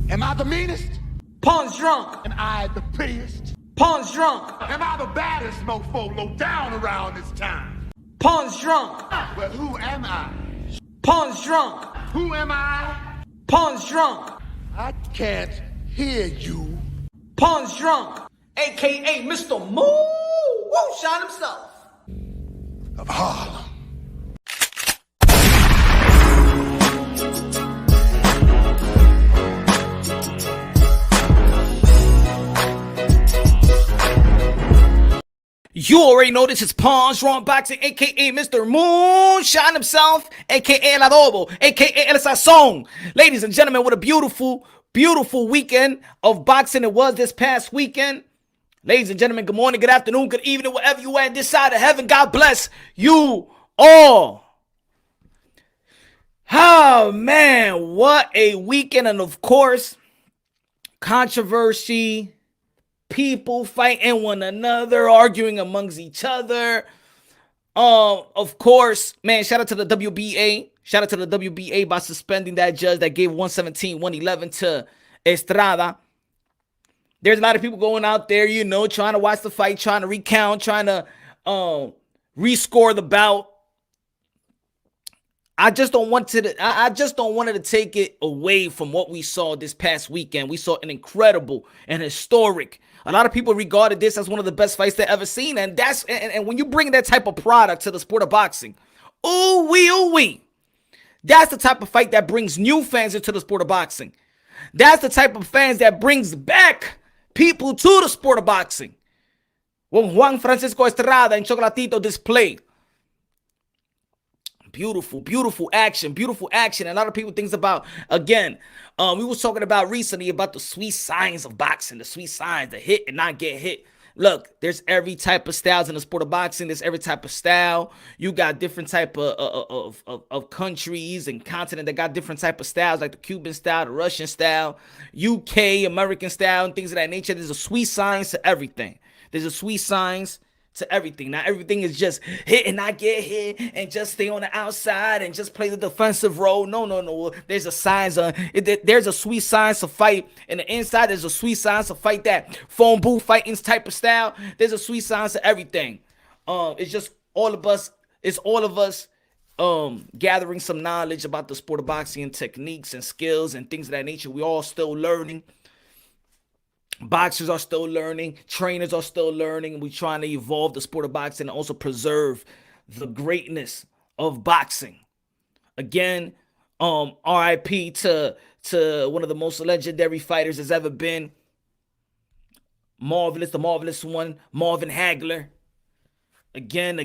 Am I the meanest? Pawn's drunk. Am I the prettiest? Pawn's drunk. Am I the baddest mofo low down around this town? Pawn's drunk. Well, who am I? Pawn's drunk. Who am I? Pawn's drunk. I can't hear you. Pawn's drunk. AKA Mr. Moonshine himself. Of Harlem. You already know this is Pawn's Drunk Boxing, aka Mr. Moonshine himself, aka El Adobo, aka El Sazón. Ladies and gentlemen, what a beautiful, beautiful weekend of boxing it was this past weekend. Ladies and gentlemen, good morning, good afternoon, good evening, wherever you at this side of heaven. God bless you all. Oh, man, what a weekend. And of course, controversy. People fighting one another, arguing amongst each other. Of course, man, shout out to the WBA. Shout out to the WBA by suspending that judge that gave 117, 111 to Estrada. There's a lot of people going out there, you know, trying to watch the fight, trying to recount, trying to rescore the bout. I just don't want it to take it away from what we saw this past weekend. We saw an incredible and historic. A lot of people regarded this as one of the best fights they've ever seen, and when you bring that type of product to the sport of boxing, ooh wee, that's the type of fight that brings new fans into the sport of boxing. That's the type of fans that brings back people to the sport of boxing. When Juan Francisco Estrada and Chocolatito displayed. Beautiful action. A lot of people think about, again, we was talking about recently about the sweet science of boxing, the sweet science, the hit and not get hit. Look, there's every type of styles in the sport of boxing. There's every type of style. You got different type of countries and continent that got different type of styles, like the Cuban style, the Russian style, UK, American style, and things of that nature. There's a sweet science to everything. There's a sweet science to everything. Not everything is just hit and not get hit and just stay on the outside and just play the defensive role. No. There's a science. There's a sweet science to fight. In the inside, there's a sweet science to fight that phone booth fighting type of style. There's a sweet science to everything. It's just all of us. It's all of us gathering some knowledge about the sport of boxing and techniques and skills and things of that nature. We're all still learning. Boxers are still learning. Trainers are still learning. We're trying to evolve the sport of boxing and also preserve the greatness of boxing. Again, RIP to one of the most legendary fighters there's ever been. The marvelous one, Marvin Hagler. Again,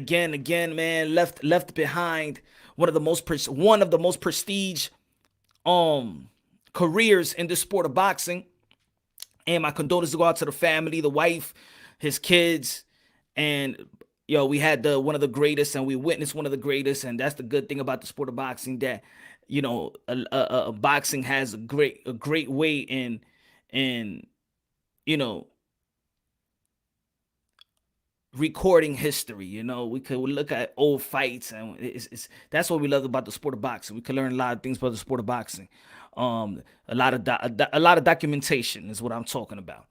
man, left behind one of the most prestige careers in the sport of boxing. And my condolences go out to the family, the wife, his kids, and we had one of the greatest, and we witnessed one of the greatest, and that's the good thing about the sport of boxing, that boxing has a great way in recording history. We could look at old fights, and that's what we love about the sport of boxing. We can learn a lot of things about the sport of boxing. A lot of documentation is what I'm talking about.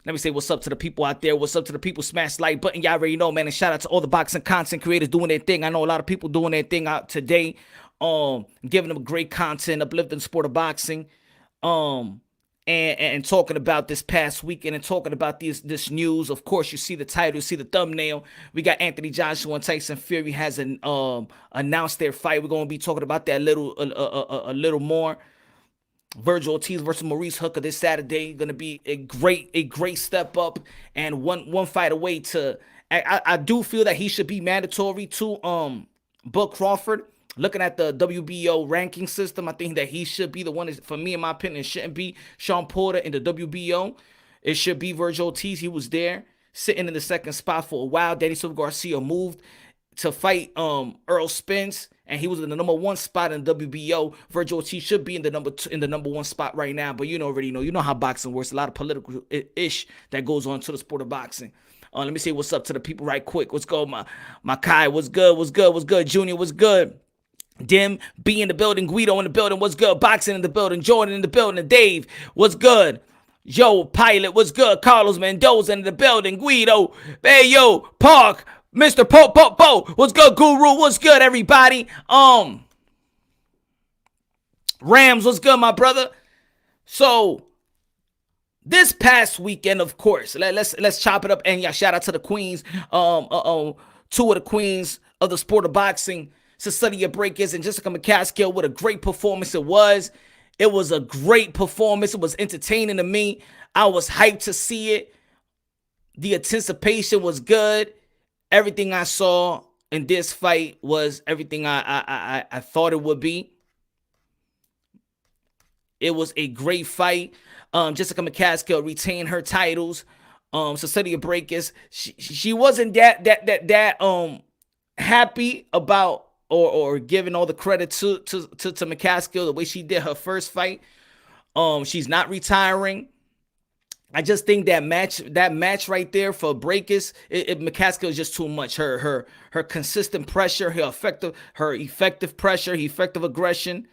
Let me say what's up to the people out there. What's up to the people? Smash the like button. Y'all already know, man. And shout out to all the boxing content creators doing their thing. I know a lot of people doing their thing out today. Giving them great content, uplifting the sport of boxing. And talking about this past weekend and talking about this news. Of course, you see the title, you see the thumbnail. We got Anthony Joshua and Tyson Fury has announced their fight. We're going to be talking about that a little more. Vergil Ortiz versus Maurice Hooker this Saturday. Going to be a great step up and one fight away to. I do feel that he should be mandatory to Bud Crawford. Looking at the WBO ranking system, I think that he should be the one. For me, in my opinion, it shouldn't be Sean Porter in the WBO. It should be Vergil Ortiz. He was there sitting in the second spot for a while. Danny Silva Garcia moved to fight Earl Spence, and he was in the number one spot in the WBO. Vergil Ortiz should be in the number one spot right now, but you know how boxing works. A lot of political ish that goes on to the sport of boxing. Let me say what's up to the people right quick. What's good, my Kai? What's good? Junior, what's good? Dim B in the building, Guido in the building, what's good? Boxing in the building, Jordan in the building, Dave, what's good? Yo, Pilot, what's good? Carlos Mendoza in the building, Guido, hey yo, Park, Mr. Po, what's good? Guru, what's good, everybody? Rams, what's good, my brother? So this past weekend, of course, let's chop it up, and yeah, shout out to the queens, two of the queens of the sport of boxing, Cecilia Breakers and Jessica McCaskill. What a great performance it was. It was a great performance. It was entertaining to me. I was hyped to see it. The anticipation was good. Everything I saw in this fight was everything I thought it would be. It was a great fight. Jessica McCaskill retained her titles. Cecilia Breakers, she wasn't that happy about or giving all the credit to McCaskill the way she did her first fight. She's not retiring. I just think that match right there for Breakers, McCaskill is just too much. Her consistent pressure, her effective pressure, her effective aggression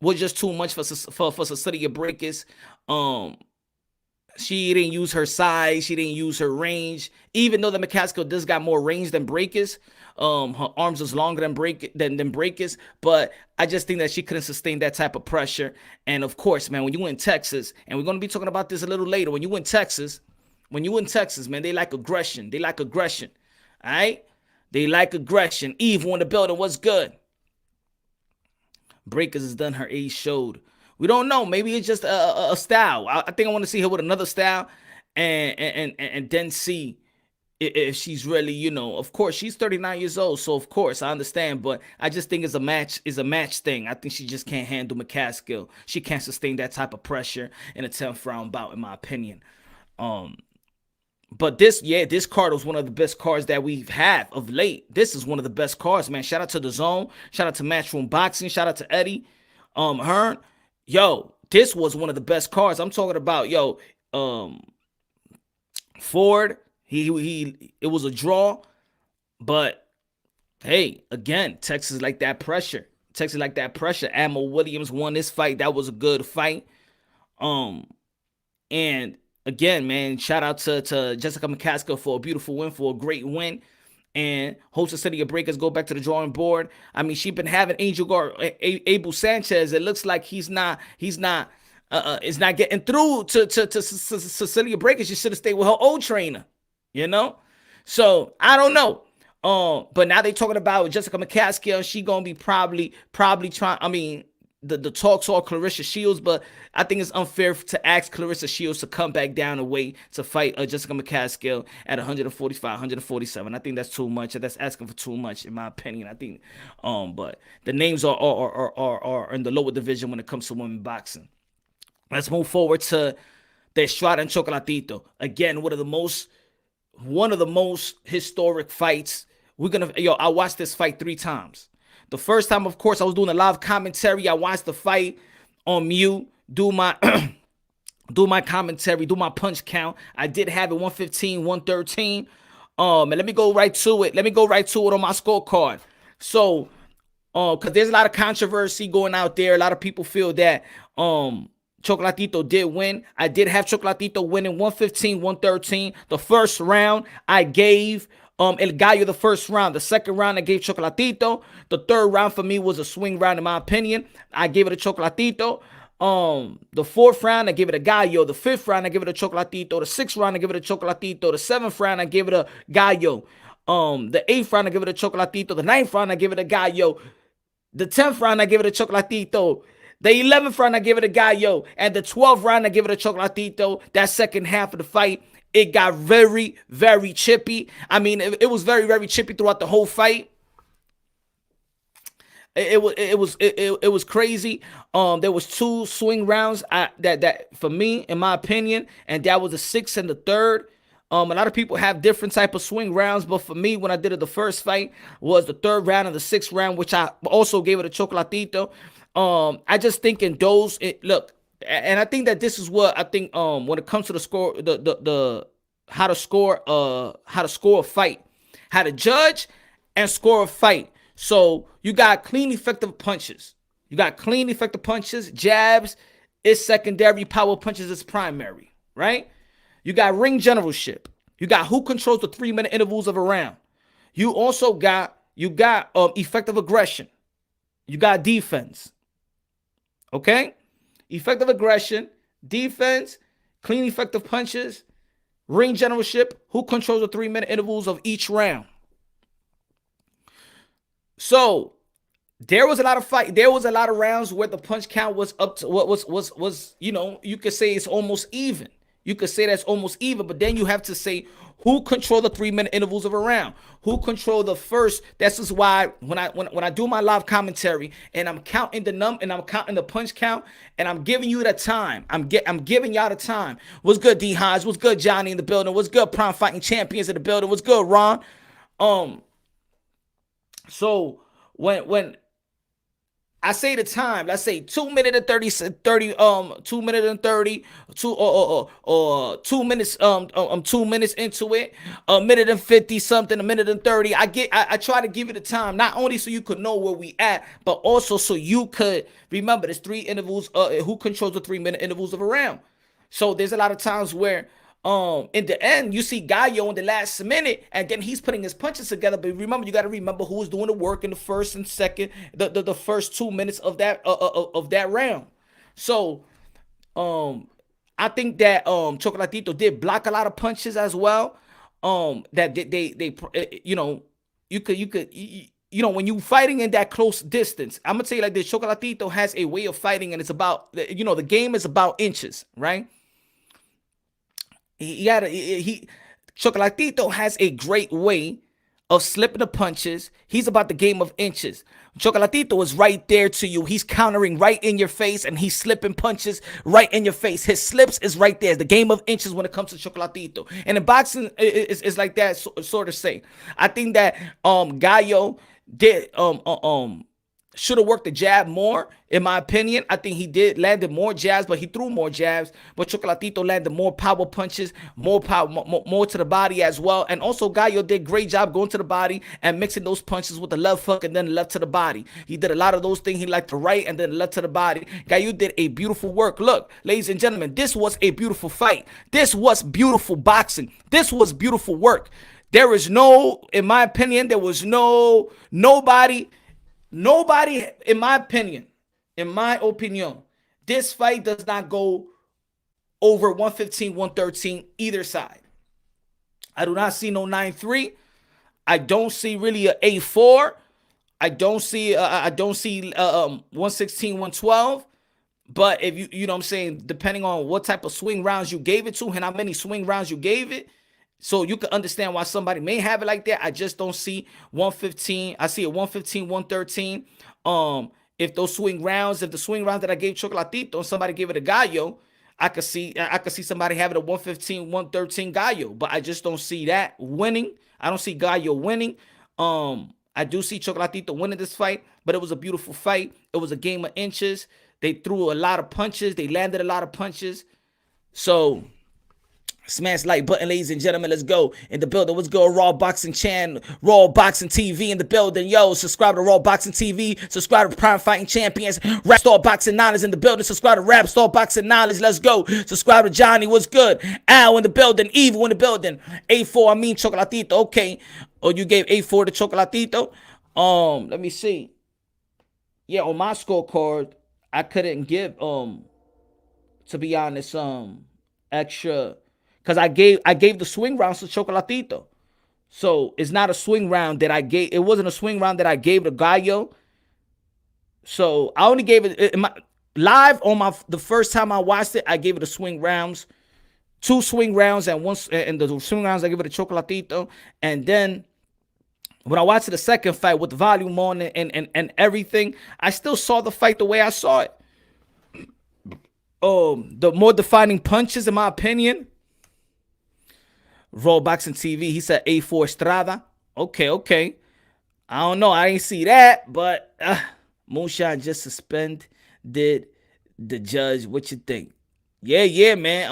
was just too much for Cecilia Breakers. She didn't use her size. She didn't use her range. Even though the McCaskill does got more range than Breakers, her arms was longer than Breakers. But I just think that she couldn't sustain that type of pressure. And of course, man, when you in Texas, and we're gonna be talking about this a little later. When you in Texas, man, they like aggression. All right, they like aggression. Evil in the building. What's good? Breakers has done her age showed. We don't know. Maybe it's just a style. I think I want to see her with another style, and then see if she's really, of course she's 39 years old, so of course I understand, but I just think it's a match thing. I think she just can't handle McCaskill. She can't sustain that type of pressure in a 10th round bout, in my opinion. But this card was one of the best cards that we've had of late. This is one of the best cards, man. Shout out to The Zone. Shout out to Matchroom Boxing. Shout out to Eddie Hearn. Yo, this was one of the best cards. I'm talking about, Ford. It was a draw, but hey, again, Texas like that pressure. Admiral Williams won this fight. That was a good fight. And again, man, shout out to Jessica McCaskill for a beautiful win, for a great win. And hope Cecilia Breakers go back to the drawing board. I mean, she's been having Abel Sanchez. It looks like he's not getting through to Cecilia Breakers. She should have stayed with her old trainer, So I don't know. But now they talking about Jessica McCaskill. She gonna be probably trying. I mean, the talks are Clarissa Shields, but I think it's unfair to ask Clarissa Shields to come back down and wait to fight Jessica McCaskill at 145, 147. I think that's too much. That's asking for too much, in my opinion. I think, but the names are in the lower division when it comes to women boxing. Let's move forward to the Estrada and Chocolatito. Again, one of the most historic fights. I watched this fight 3 times. The first time, of course, I was doing a live commentary. I watched the fight on mute, do my commentary, do my punch count. I did have it 115, 113. And let me go right to it. On my scorecard. So, because there's a lot of controversy going out there. A lot of people feel that Chocolatito did win. I did have Chocolatito winning 115, 113. The first round, I gave El Gallo the first round. The second round, I gave Chocolatito. The third round for me was a swing round, in my opinion. I gave it to Chocolatito. The fourth round, I gave it a Gallo. The fifth round, I gave it a Chocolatito. The sixth round, I gave it a Chocolatito. The seventh round, I gave it a Gallo. The eighth round, I gave it a Chocolatito. The ninth round, I gave it a Gallo. The 10th round, I gave it a Chocolatito. The 11th round, I gave it a Gallo. And the 12th round, I gave it a Chocolatito. That second half of the fight, it got very, very chippy. I mean, it was very, very chippy throughout the whole fight. It was crazy. There was 2 swing rounds that for me, in my opinion, and that was the 6th and the 3rd. A lot of people have different type of swing rounds, but for me, when I did it, the first fight was the 3rd round and the 6th round, which I also gave it a Chocolatito. I just think in those, look, and I think that this is what I think. When it comes to the score, the how to score a fight, how to judge and score a fight. So you got clean, effective punches. You got clean, effective punches. Jabs is secondary. Power punches is primary, right? You got ring generalship. You got who controls the 3-minute intervals of a round. You also got effective aggression. You got defense. Okay? Effective aggression, defense, clean, effective punches, ring generalship, who controls the 3-minute intervals of each round. So there was a lot of fight. There was a lot of rounds where the punch count was up to what was you could say it's almost even. You could say that's almost even, but then you have to say who control the 3-minute intervals of a round, who control the first. This is why when I do my live commentary and I'm counting I'm counting the punch count and I'm giving you the time. I'm giving y'all the time. What's good, D Hodge? What's good, Johnny in the building? What's good, Prime Fighting Champions in the building? What's good, Ron? So when I say the time, let's say 2 minutes and 2 minutes and 30, 2 minutes, 2 minutes into it, a minute and 50 something, a minute and 30. I try to give you the time, not only so you could know where we at, but also so you could remember there's 3 intervals, who controls the 3-minute intervals of a round. So there's a lot of times where in the end, you see Gallo in the last minute, and then he's putting his punches together. But remember, you got to remember who was doing the work in the first and second, the first 2 minutes of that round. So, I think that Chocolatito did block a lot of punches as well. That they you could when you fighting in that close distance, I'm gonna tell you like this: Chocolatito has a way of fighting, and it's about the game is about inches, right? Chocolatito has a great way of slipping the punches. He's about the game of inches. Chocolatito is right there to you. He's countering right in your face, and he's slipping punches right in your face. His slips is right there. The game of inches when it comes to Chocolatito. And in boxing, it's like that sort of say. I think that Gallo did should have worked the jab more, in my opinion. I think he landed more jabs, but he threw more jabs. But Chocolatito landed more power punches, more power, more to the body as well. And also, Gallo did a great job going to the body and mixing those punches with the left hook and then the left to the body. He did a lot of those things. He liked the right and then the left to the body. Gallo did a beautiful work. Look, ladies and gentlemen, this was a beautiful fight. This was beautiful boxing. This was beautiful work. There is in my opinion, there was nobody, in my opinion, this fight does not go over 115, 113 either side. I do not see no 9-3. I don't see really a 8-4. I don't see 116, 112. But if you know what I'm saying, depending on what type of swing rounds you gave it to and how many swing rounds you gave it, so you can understand why somebody may have it like that. I just don't see 115. I see a 115, 113. If the swing rounds that I gave Chocolatito and somebody gave it a Gallo, I could see somebody having a 115, 113 Gallo. But I just don't see that winning. I don't see Gallo winning. I do see Chocolatito winning this fight, but it was a beautiful fight. It was a game of inches. They threw a lot of punches. They landed a lot of punches. So smash like button, ladies and gentlemen. Let's go in the building. Let's go. Raw Boxing Channel, Raw Boxing TV in the building. Yo, subscribe to Raw Boxing TV. Subscribe to Prime Fighting Champions. Rap Star Boxing Knowledge in the building. Subscribe to Rap Star Boxing Knowledge. Let's go. Subscribe to Johnny. What's good? Al in the building. Evil in the building. 8-4. I mean Chocolatito. Okay. Oh, you gave 8-4 to Chocolatito. Let me see. Yeah, on my scorecard, I couldn't give to be honest, extra. Because I gave the swing rounds to Chocolatito. So it's not a swing round that I gave. It wasn't a swing round that I gave to Gallo. So I only gave it live on the first time I watched it. I gave it a swing rounds, 2 swing rounds, and the swing rounds I gave it to Chocolatito. And then when I watched the second fight with the volume on and everything, I still saw the fight the way I saw it. The more defining punches, in my opinion. Raw Boxing TV, he said 8-4 Estrada. Okay. I don't know. I ain't see that, but Moonshine just suspended the judge. What you think? Yeah, man.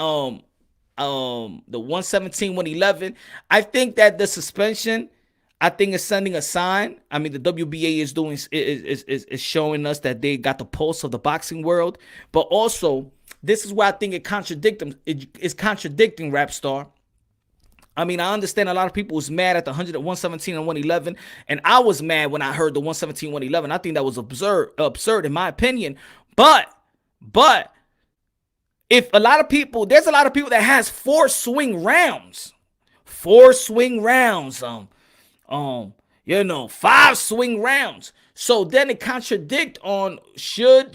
The 117, 111. I think that the suspension, I think it's sending a sign. I mean, the WBA is doing is showing us that they got the pulse of the boxing world, but also this is where I think it contradicts them. It's contradicting Rap Star. I mean, I understand a lot of people was mad at the 117 and 111, and I was mad when I heard the 117, 111. I think that was absurd in my opinion. But if a lot of people, there's a lot of people that has four swing rounds, 5 swing rounds. So then it contradict on should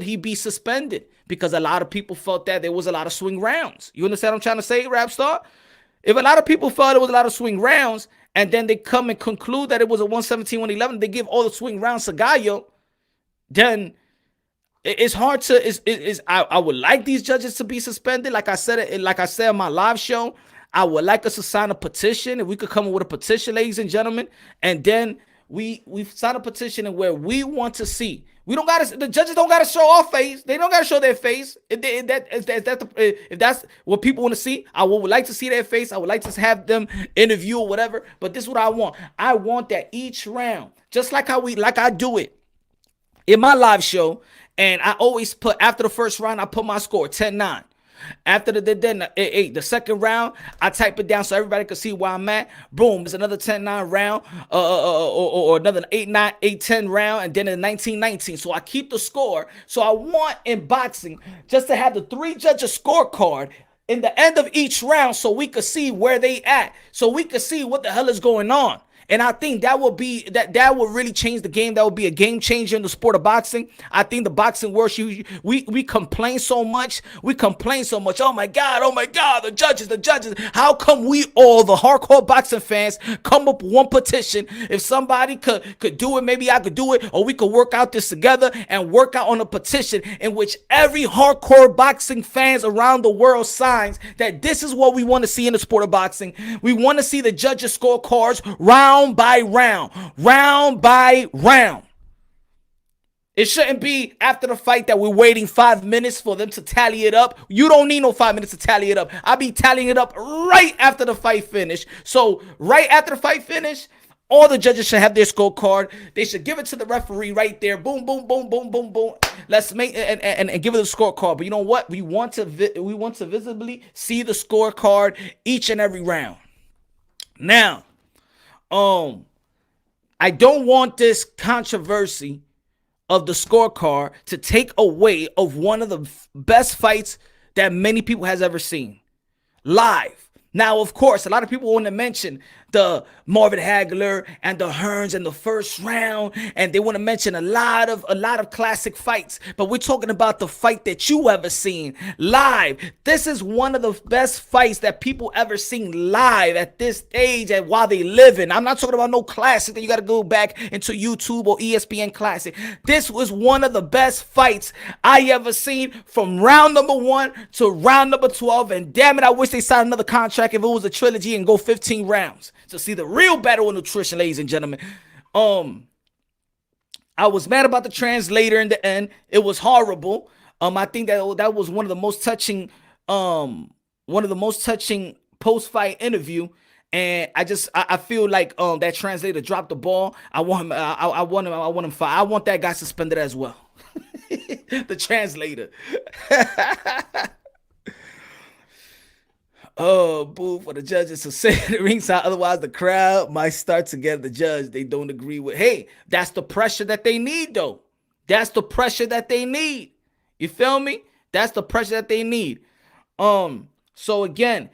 he be suspended? Because a lot of people felt that there was a lot of swing rounds. You understand what I'm trying to say, Rap Star? If a lot of people felt it was a lot of swing rounds, and then they come and conclude that it was a 117, 111, they give all the swing rounds to Gallo, then it's hard to. I would like these judges to be suspended. Like I said on my live show, I would like us to sign a petition. If we could come up with a petition, ladies and gentlemen, and then we sign a petition and where we want to see. The judges don't gotta show our face. They don't gotta show their face. If that's what people want to see, I would like to see their face. I would like to have them interview or whatever. But this is what I want. I want that each round, just like I do it in my live show, and I always put after the first round, I put my score 10-9. After the second round, I type it down so everybody can see where I'm at. Boom, it's another 10-9 round, or another 8-9, 8-10 round, and then a 19-19. So I keep the score. So I want in boxing just to have the 3 judges scorecard in the end of each round, so we could see where they at, so we could see what the hell is going on. And I think that would really change the game. That would be a game changer in the sport of boxing. I think the boxing world, we complain so much. Oh my God, the judges. How come we all, the hardcore boxing fans, come up with one petition? If somebody could do it, maybe I could do it, or we could work out this together and work out on a petition in which every hardcore boxing fans around the world signs that this is what we want to see in the sport of boxing. We want to see the judges' scorecards round by round. It shouldn't be after the fight that we're waiting 5 minutes for them to tally it up. You don't need no 5 minutes to tally it up. I'll be tallying it up right after the fight finish. So right after the fight finish, all the judges should have their scorecard. They should give it to the referee right there. Boom, boom, boom, boom, boom, boom. Let's make and give it a scorecard. But you know what? We want to visibly see the scorecard each and every round. Now, I don't want this controversy of the scorecard to take away of one of the best fights that many people has ever seen live. Now, of course, a lot of people want to mention the Marvin Hagler and the Hearns in the first round, and they want to mention a lot of classic fights. But we're talking about the fight that you ever seen live. This is one of the best fights that people ever seen live at this age and while they living. I'm not talking about no classic that you got to go back into YouTube or ESPN Classic. This was one of the best fights I ever seen, from round number 1 to round number 12. And damn it, I wish they signed another contract if it was a trilogy and go 15 rounds. To see the real battle of nutrition, ladies and gentlemen. I was mad about the translator in the end. It was horrible. I think that was one of the most touching post-fight interview. And I feel like that translator dropped the ball. I want him fired. I want that guy suspended as well. The translator. Oh, boo for the judges to sit at the ringside. Otherwise, the crowd might start to get the judge they don't agree with. Hey, that's the pressure that they need, though. That's the pressure that they need. You feel me? That's the pressure that they need. So again,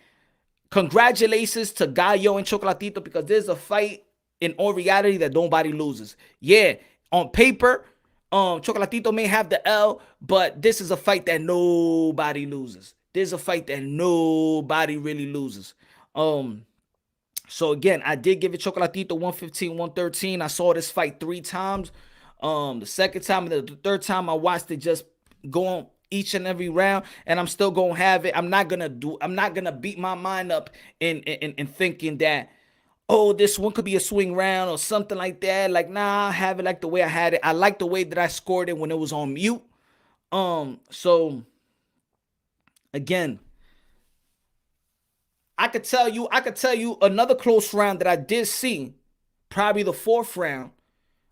congratulations to Gallo and Chocolatito, because there's a fight in all reality that nobody loses. Yeah, on paper, Chocolatito may have the L, but this is a fight that nobody loses. There's a fight that nobody really loses. So again, I did give it Chocolatito 115, 113. I saw this fight 3 times. The second time and the third time I watched it just go on each and every round, and I'm still gonna have it. I'm not gonna beat my mind up in thinking that, oh, this one could be a swing round or something like that. Like, nah, I have it like the way I had it. I like the way that I scored it when it was on mute. So again, I could tell you another close round that I did see, probably the fourth round.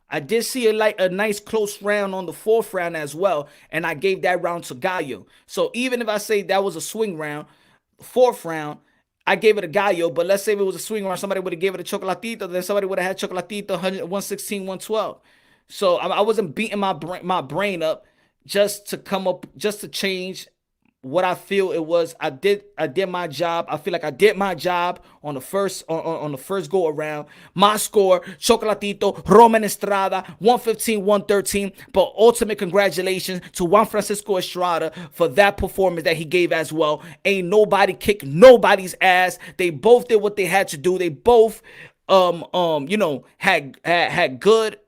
I did see a nice close round on the fourth round as well, and I gave that round to Gallo. So even if I say that was a swing round, fourth round, I gave it a Gallo. But let's say if it was a swing round, somebody would have gave it a Chocolatito, then somebody would have had Chocolatito 116, 112. So I wasn't beating my brain up just to come up, just to change what I feel it was. I did my job. I feel like I did my job on the first on the first go around. My score, Chocolatito, Roman Estrada, 115, 113. But ultimate congratulations to Juan Francisco Estrada for that performance that he gave as well. Ain't nobody kicked nobody's ass. They both did what they had to do. They both had good.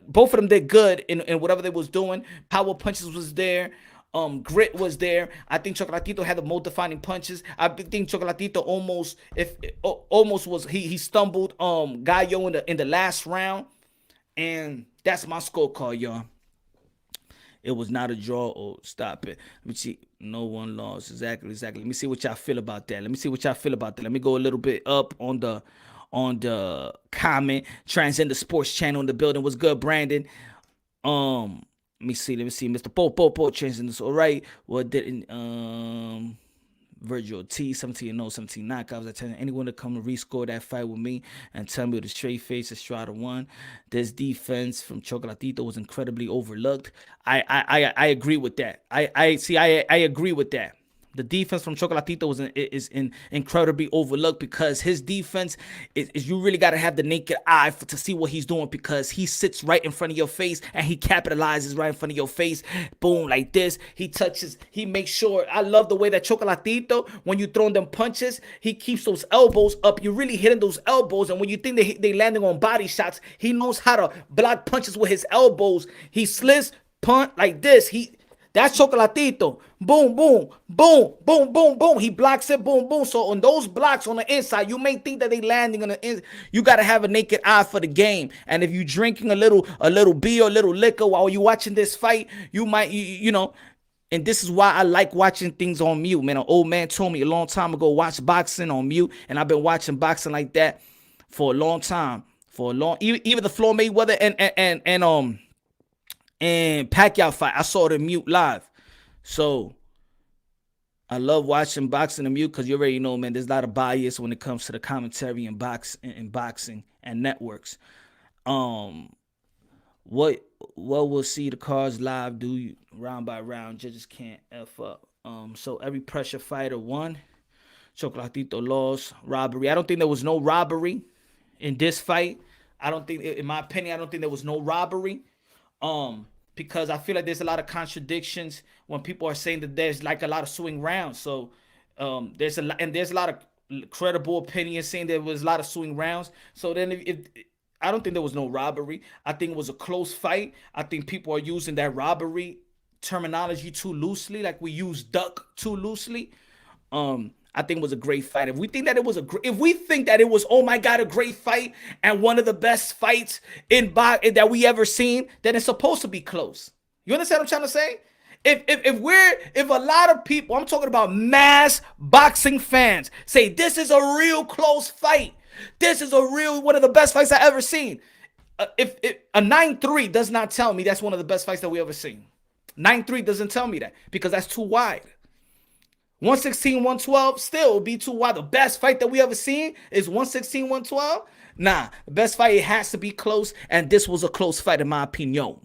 Both of them did good in whatever they was doing. Power punches was there. Grit was there. I think Chocolatito had the most defining punches. I think Chocolatito almost was he stumbled Gallo in the last round, and that's my scorecard, y'all. It was not a draw. Oh, stop it. Let me see. No one lost. Exactly. Let me see what y'all feel about that. Let me go a little bit up on the comment. Transcend Sports channel in the building. What's good, Brandon? Let me see, Mr. Po changing this. All right. Well, didn't Vergil Ortiz, 17-0, 17 knockouts. I tell anyone to come and rescore that fight with me and tell me with a straight face Estrada won. This defense from Chocolatito was incredibly overlooked. I agree with that. I agree with that. The defense from Chocolatito is incredibly overlooked because his defense is you really got to have the naked eye to see what he's doing, because he sits right in front of your face and he capitalizes right in front of your face. Boom, like this. He touches, he makes sure. I love the way that Chocolatito, when you throw them punches, he keeps those elbows up. You're really hitting those elbows, and when you think they landing on body shots, he knows how to block punches with his elbows. He slits, punt like this. That's Chocolatito. Boom, boom, boom, boom, boom, boom. He blocks it, boom, boom. So on those blocks on the inside, you may think that they landing on the inside. You got to have a naked eye for the game. And if you're drinking a little beer or a little liquor while you're watching this fight, you might, and this is why I like watching things on mute, man. An old man told me a long time ago, watch boxing on mute. And I've been watching boxing like that for a long time. Even the Floyd Mayweather and Pacquiao fight, I saw it in mute live. So I love watching boxing in mute because you already know, man, there's a lot of bias when it comes to the commentary in boxing and networks. What we'll see the cards live do round by round. Judges can't F up. So every pressure fighter won. Chocolatito lost. Robbery. I don't think there was no robbery in this fight. In my opinion, I don't think there was no robbery. Because I feel like there's a lot of contradictions when people are saying that there's like a lot of swing rounds. So there's a lot of credible opinions saying there was a lot of swing rounds. So then if I don't think there was no robbery. I think it was a close fight. I think people are using that robbery terminology too loosely, like we use duck too loosely. I think it was a great fight. If we think that it was, oh my God, a great fight and one of the best fights that we ever seen, then it's supposed to be close. You understand what I'm trying to say? If a lot of people, I'm talking about mass boxing fans, say this is a real close fight, this is one of the best fights I ever seen. If a 9-3 does not tell me that's one of the best fights that we ever seen. 9-3 doesn't tell me that because that's too wide. 116, 112 still would be too wide. The best fight that we ever seen is 116, 112. Nah, the best fight, it has to be close, and this was a close fight in my opinion.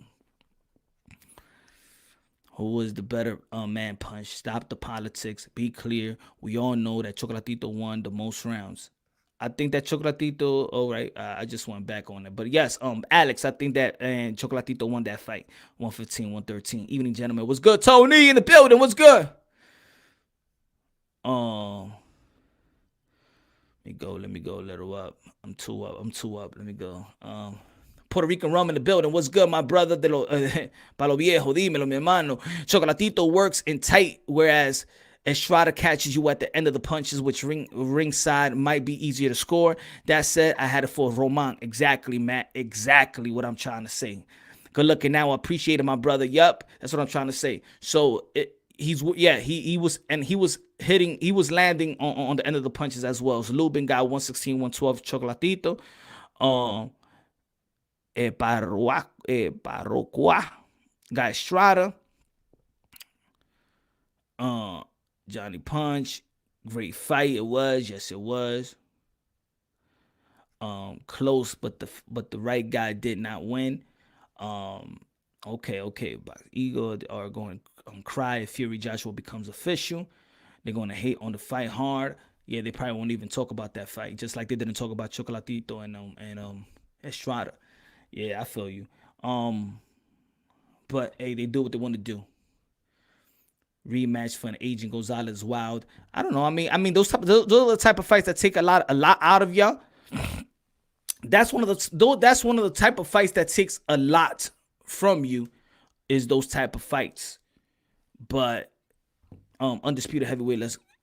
Who was the better man punch? Stop the politics. Be clear. We all know that Chocolatito won the most rounds. I think that Chocolatito, all right, I just went back on it. But yes, Alex, I think that and Chocolatito won that fight. 115, 113. Evening, gentlemen. What's good? Tony in the building. What's good? Let me go a little up. I'm too up. Let me go. Puerto Rican rum in the building. What's good, my brother? Palo viejo, dímelo, mi hermano. Chocolatito works in tight, whereas Estrada catches you at the end of the punches, which ringside might be easier to score. That said, I had it for Roman. Exactly, Matt. Exactly what I'm trying to say. Good looking now. I appreciate it, my brother. Yup, that's what I'm trying to say. So he was hitting, he was landing on the end of the punches as well. So Lubin got 116, 112, Chocolatito. Parroquia got Estrada. Johnny Punch, great fight it was. Yes, it was. Close, but the right guy did not win. Okay, but Eagle are going to cry if Fury Joshua becomes official. They're going to hate on the fight hard. Yeah, they probably won't even talk about that fight, just like they didn't talk about Chocolatito and Estrada. Yeah, I feel you. But hey, they do what they want to do. Rematch for an Agent Gonzalez Wild. I don't know. I mean, those are the type of fights that take a lot out of y'all. That's one of the type of fights that takes a lot from you, is those type of fights. But undisputed heavyweight,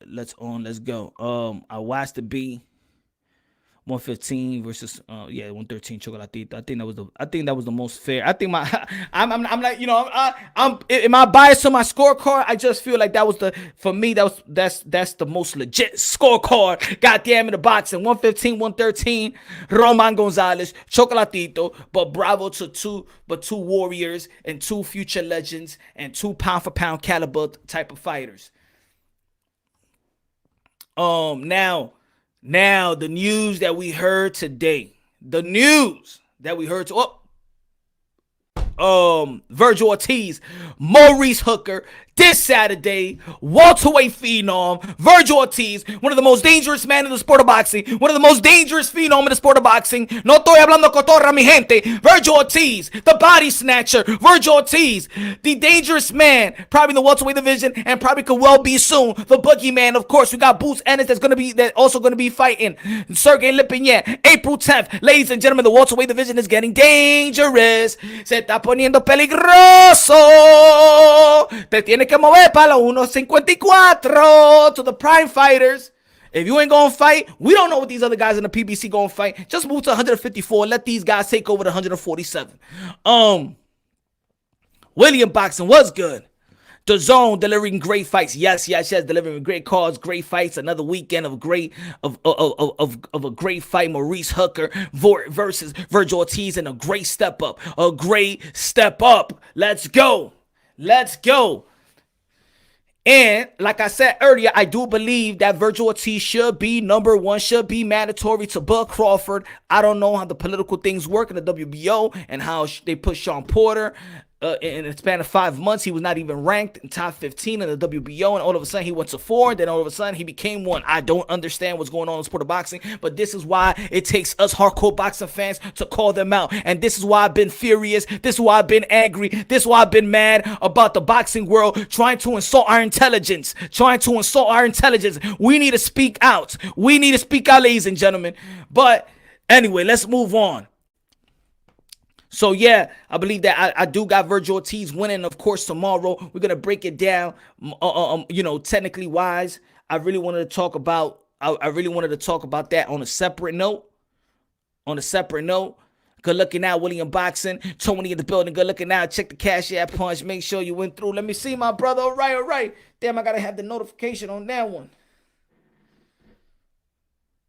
let's go. I watched the B 115 versus 113 Chocolatito. I think that was the most fair. I think I'm like, I'm am I biased on my scorecard? I just feel like that's the most legit scorecard. Goddamn in the boxing. 115, 113, Roman Gonzalez, Chocolatito, but bravo to two warriors and two future legends and two pound for pound caliber type of fighters. Now, the news that we heard today. Vergil Ortiz, Maurice Hooker, this Saturday, welterweight phenom, Vergil Ortiz, one of the most dangerous men in the sport of boxing, one of the most dangerous phenom in the sport of boxing. No estoy hablando cotorra, mi gente. Vergil Ortiz, the body snatcher, Vergil Ortiz, the dangerous man, probably in the welterweight division, and probably could well be soon the boogeyman. Of course, we got Boots Ennis that's also going to be fighting Sergey Lipinyan, April 10th. Ladies and gentlemen, the welterweight division is getting dangerous. Se está poniendo peligroso. Te tiene que mover para los 154 to the prime fighters. If you ain't gonna fight, we don't know what these other guys in the PBC gonna fight. Just move to 154 and let these guys take over the 147. William Boxing was good. The Zone delivering great fights. Yes, delivering great cards, great fights. Another weekend of a great fight. Maurice Hooker versus Vergil Ortiz, and a great step up. Let's go. And like I said earlier, I do believe that Vergil Ortiz should be number one, should be mandatory to Bud Crawford. I don't know how the political things work in the WBO and how they put Sean Porter. In a span of 5 months, he was not even ranked in top 15 in the WBO, and all of a sudden he went to 4, then all of a sudden he became 1. I don't understand what's going on in the sport of boxing, but this is why it takes us hardcore boxing fans to call them out, and this is why I've been furious, this is why I've been angry, this is why I've been mad about the boxing world trying to insult our intelligence, We need to speak out, ladies and gentlemen. But anyway, let's move on. So, yeah, I believe that I do got Vergil Ortiz winning, of course, tomorrow. We're going to break it down, technically wise. I really wanted to talk about that on a separate note. Good looking out, William Boxing. Tony in the building. Good looking out. Check the Cash App Punch. Make sure you went through. Let me see, my brother. All right. Damn, I got to have the notification on that one.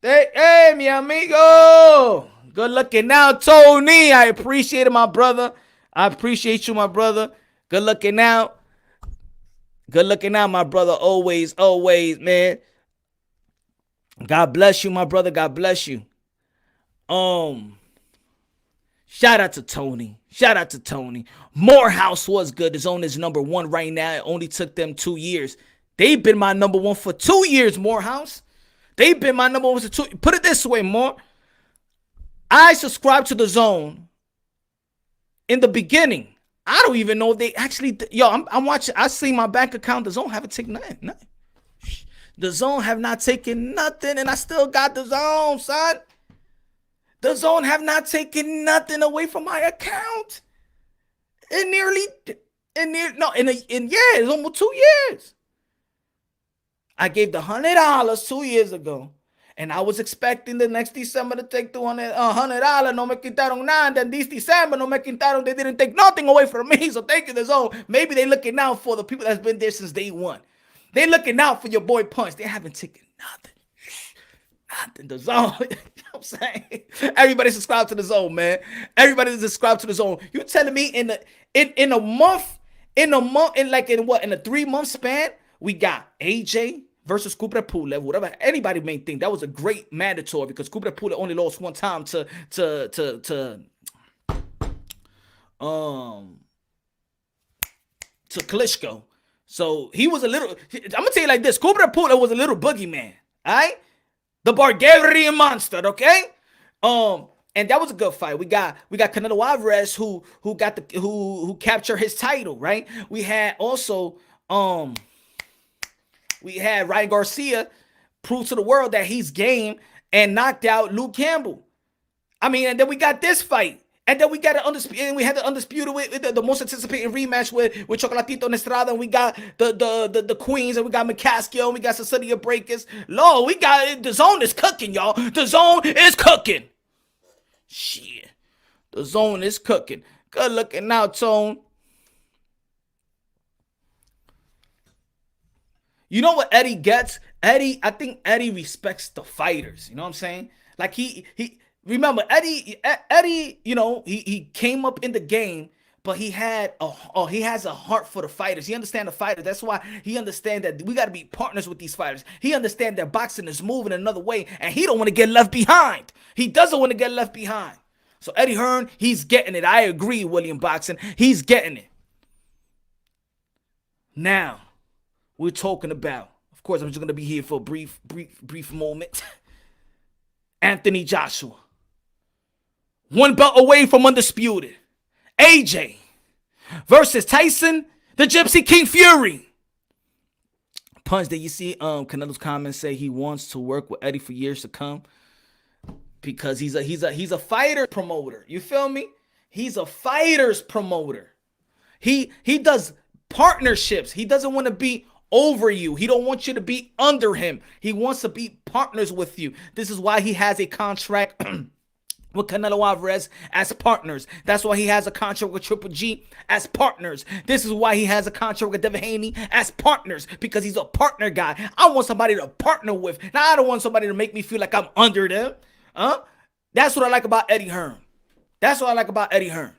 Hey, mi amigo. Good looking out, Tony. I appreciate it, my brother. I appreciate you, my brother. Good looking out. My brother. Always, man. God bless you, my brother. God bless you. Shout out to Tony. Morehouse was good. The Zone is number 1 right now. It only took them 2 years. They've been my number 1 for 2 years, Morehouse. They've been my number 1 for 2. Put it this way, More. I subscribed to the Zone in the beginning. I don't even know if they actually. I'm watching. I see my bank account. The Zone haven't taken nothing. The Zone have not taken nothing, and I still got the Zone, son. The Zone have not taken nothing away from my account. It's almost 2 years. I gave the $100 2 years ago. And I was expecting the next December to take $100. No me quitaron nada. Then this December, no me quitaron. They didn't take nothing away from me. So thank you, the zone. Maybe they looking out for the people that's been there since day one. They looking out for your boy Punch. They haven't taken nothing. Nothing. The zone. You know what I'm saying? Everybody subscribe to the zone, man. Everybody subscribe to the zone. You telling me in a month, in a 3-month span, we got AJ versus Cooper Pulev, whatever anybody may think. That was a great mandatory because Cooper Pulev only lost one time to Klitschko. So he was a little, I'm gonna tell you like this, Cooper Pulev was a little boogeyman, all right? The Bulgarian monster, okay? And that was a good fight. We got Canelo Alvarez who captured his title, right? We had also Ryan Garcia prove to the world that he's game and knocked out Luke Campbell. I mean, and then we got this fight. And then we got we had the undisputed the most anticipated rematch with Chocolatito and Estrada, and we got the Queens, and we got McCaskill, and we got Cecilia Breakers. Lord, we got the zone is cooking, y'all. The zone is cooking. Shit, the zone is cooking. Good looking out, Tone. You know what Eddie gets? I think Eddie respects the fighters. You know what I'm saying? Like he remember Eddie, you know, he came up in the game, but he has a heart for the fighters. He understands the fighters. That's why he understands that we got to be partners with these fighters. He understands that boxing is moving another way, and he don't want to get left behind. He doesn't want to get left behind. So Eddie Hearn, he's getting it. I agree, William Boxing. He's getting it. Now, we're talking about, of course, I'm just going to be here for a brief moment. Anthony Joshua. One belt away from undisputed. AJ versus Tyson, the Gypsy King Fury. Punch, did you see Canelo's comments say he wants to work with Eddie for years to come? Because he's a fighter promoter. You feel me? He's a fighter's promoter. He does partnerships. He doesn't want to be over you. He don't want you to be under him. He wants to be partners with you. This is why he has a contract with Canelo Alvarez as partners. That's why he has a contract with Triple G as partners. This is why he has a contract with Devin Haney as partners, because he's a partner guy. I want somebody to partner with. Now, I don't want somebody to make me feel like I'm under them. That's what I like about Eddie Hearn. That's what I like about Eddie Hearn.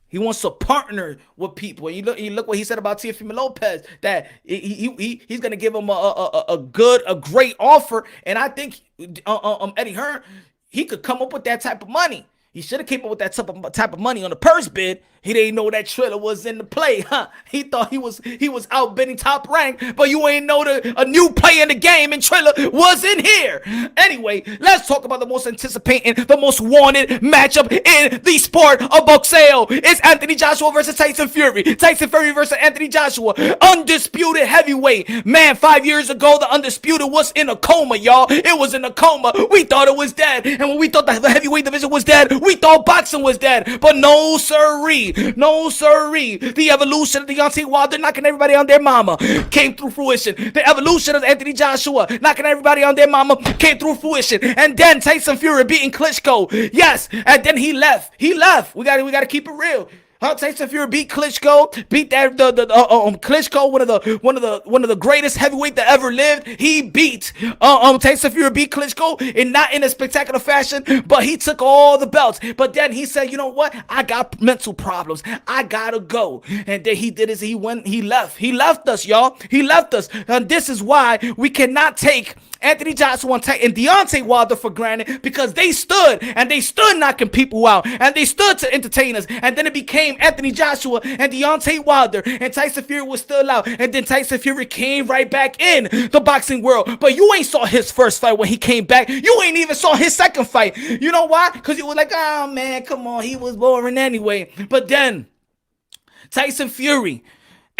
He wants to partner with people. And you look what he said about Teofimo Lopez, that he's gonna give him a great offer. And I think Eddie Hearn, he could come up with that type of money. He should have came up with that type of money on the purse bid. He didn't know that Triller was in the play, huh? He thought he was outbidding Top Rank, but you ain't know a new player in the game, and Triller was in here. Anyway, let's talk about the most anticipated, the most wanted matchup in the sport of boxeo. It's Anthony Joshua versus Tyson Fury. Tyson Fury versus Anthony Joshua. Undisputed heavyweight. Man, 5 years ago, the Undisputed was in a coma, y'all. It was in a coma. We thought it was dead. And when we thought the heavyweight division was dead, we thought boxing was dead. But no sirree. No sirree. The evolution of Deontay Wilder knocking everybody on their mama came through fruition. The evolution of Anthony Joshua knocking everybody on their mama came through fruition. And then Tyson Fury beating Klitschko. Yes. And then he left. We gotta keep it real. Tyson Fury beat Klitschko, beat that Klitschko, one of the greatest heavyweight that ever lived. He beat Tyson Fury beat Klitschko, and not in a spectacular fashion, but he took all the belts. But then he said, you know what? I got mental problems. I gotta go. And then he did his. He left. He left us, y'all. He left us. And this is why we cannot take Anthony Joshua and Deontay Wilder for granted, because they stood knocking people out, and they stood to entertain us. And then it became Anthony Joshua and Deontay Wilder, and Tyson Fury was still out, and then Tyson Fury came right back in the boxing world. But you ain't saw his first fight when he came back. You ain't even saw his second fight. You know why? Because you was like, oh man, come on, he was boring anyway. But then Tyson Fury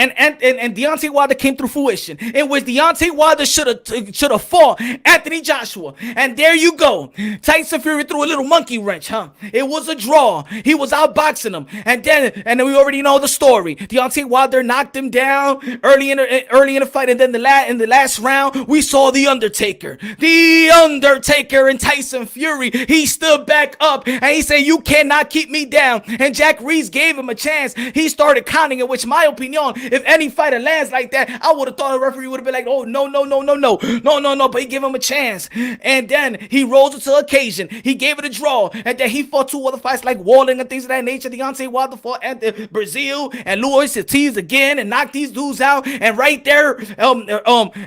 And Deontay Wilder came through fruition, in which Deontay Wilder should have fought Anthony Joshua. And there you go. Tyson Fury threw a little monkey wrench, huh? It was a draw. He was outboxing him. And then we already know the story. Deontay Wilder knocked him down early in the fight. And then in the last round, we saw The Undertaker. The Undertaker and Tyson Fury. He stood back up and he said, "You cannot keep me down." And Jack Reese gave him a chance. He started counting, in which, my opinion, if any fighter lands like that, I would have thought the referee would have been like, "Oh, no," but he gave him a chance. And then he rose to the occasion. He gave it a draw. And then he fought 2 other fights like Walling and things of that nature. Deontay Wilder fought Brazil and Luis Ortiz again and knocked these dudes out. And right there,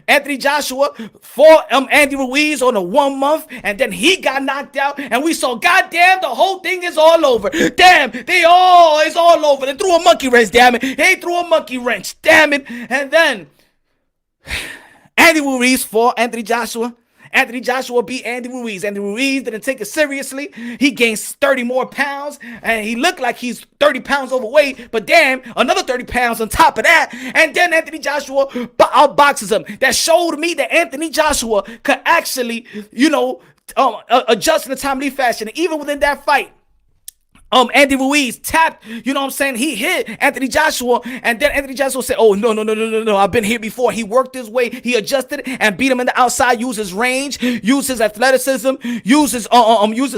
Anthony Joshua fought Andy Ruiz on a 1 month. And then he got knocked out. And we saw, goddamn, the whole thing is all over. Damn, it's all over. They threw a monkey wrench, damn it. They threw a monkey wrench, damn it. And then Andy Ruiz fought Anthony Joshua. Anthony Joshua beat Andy Ruiz. Andy Ruiz didn't take it seriously. He gained 30 more pounds, and he looked like he's 30 pounds overweight, but damn, another 30 pounds on top of that. And then Anthony Joshua outboxes him. That showed me that Anthony Joshua could actually, adjust in a timely fashion. And even within that fight, Andy Ruiz tapped, he hit Anthony Joshua, and then Anthony Joshua said, "Oh, no, I've been here before." He worked his way, he adjusted and beat him in the outside, used his range, used his athleticism, used his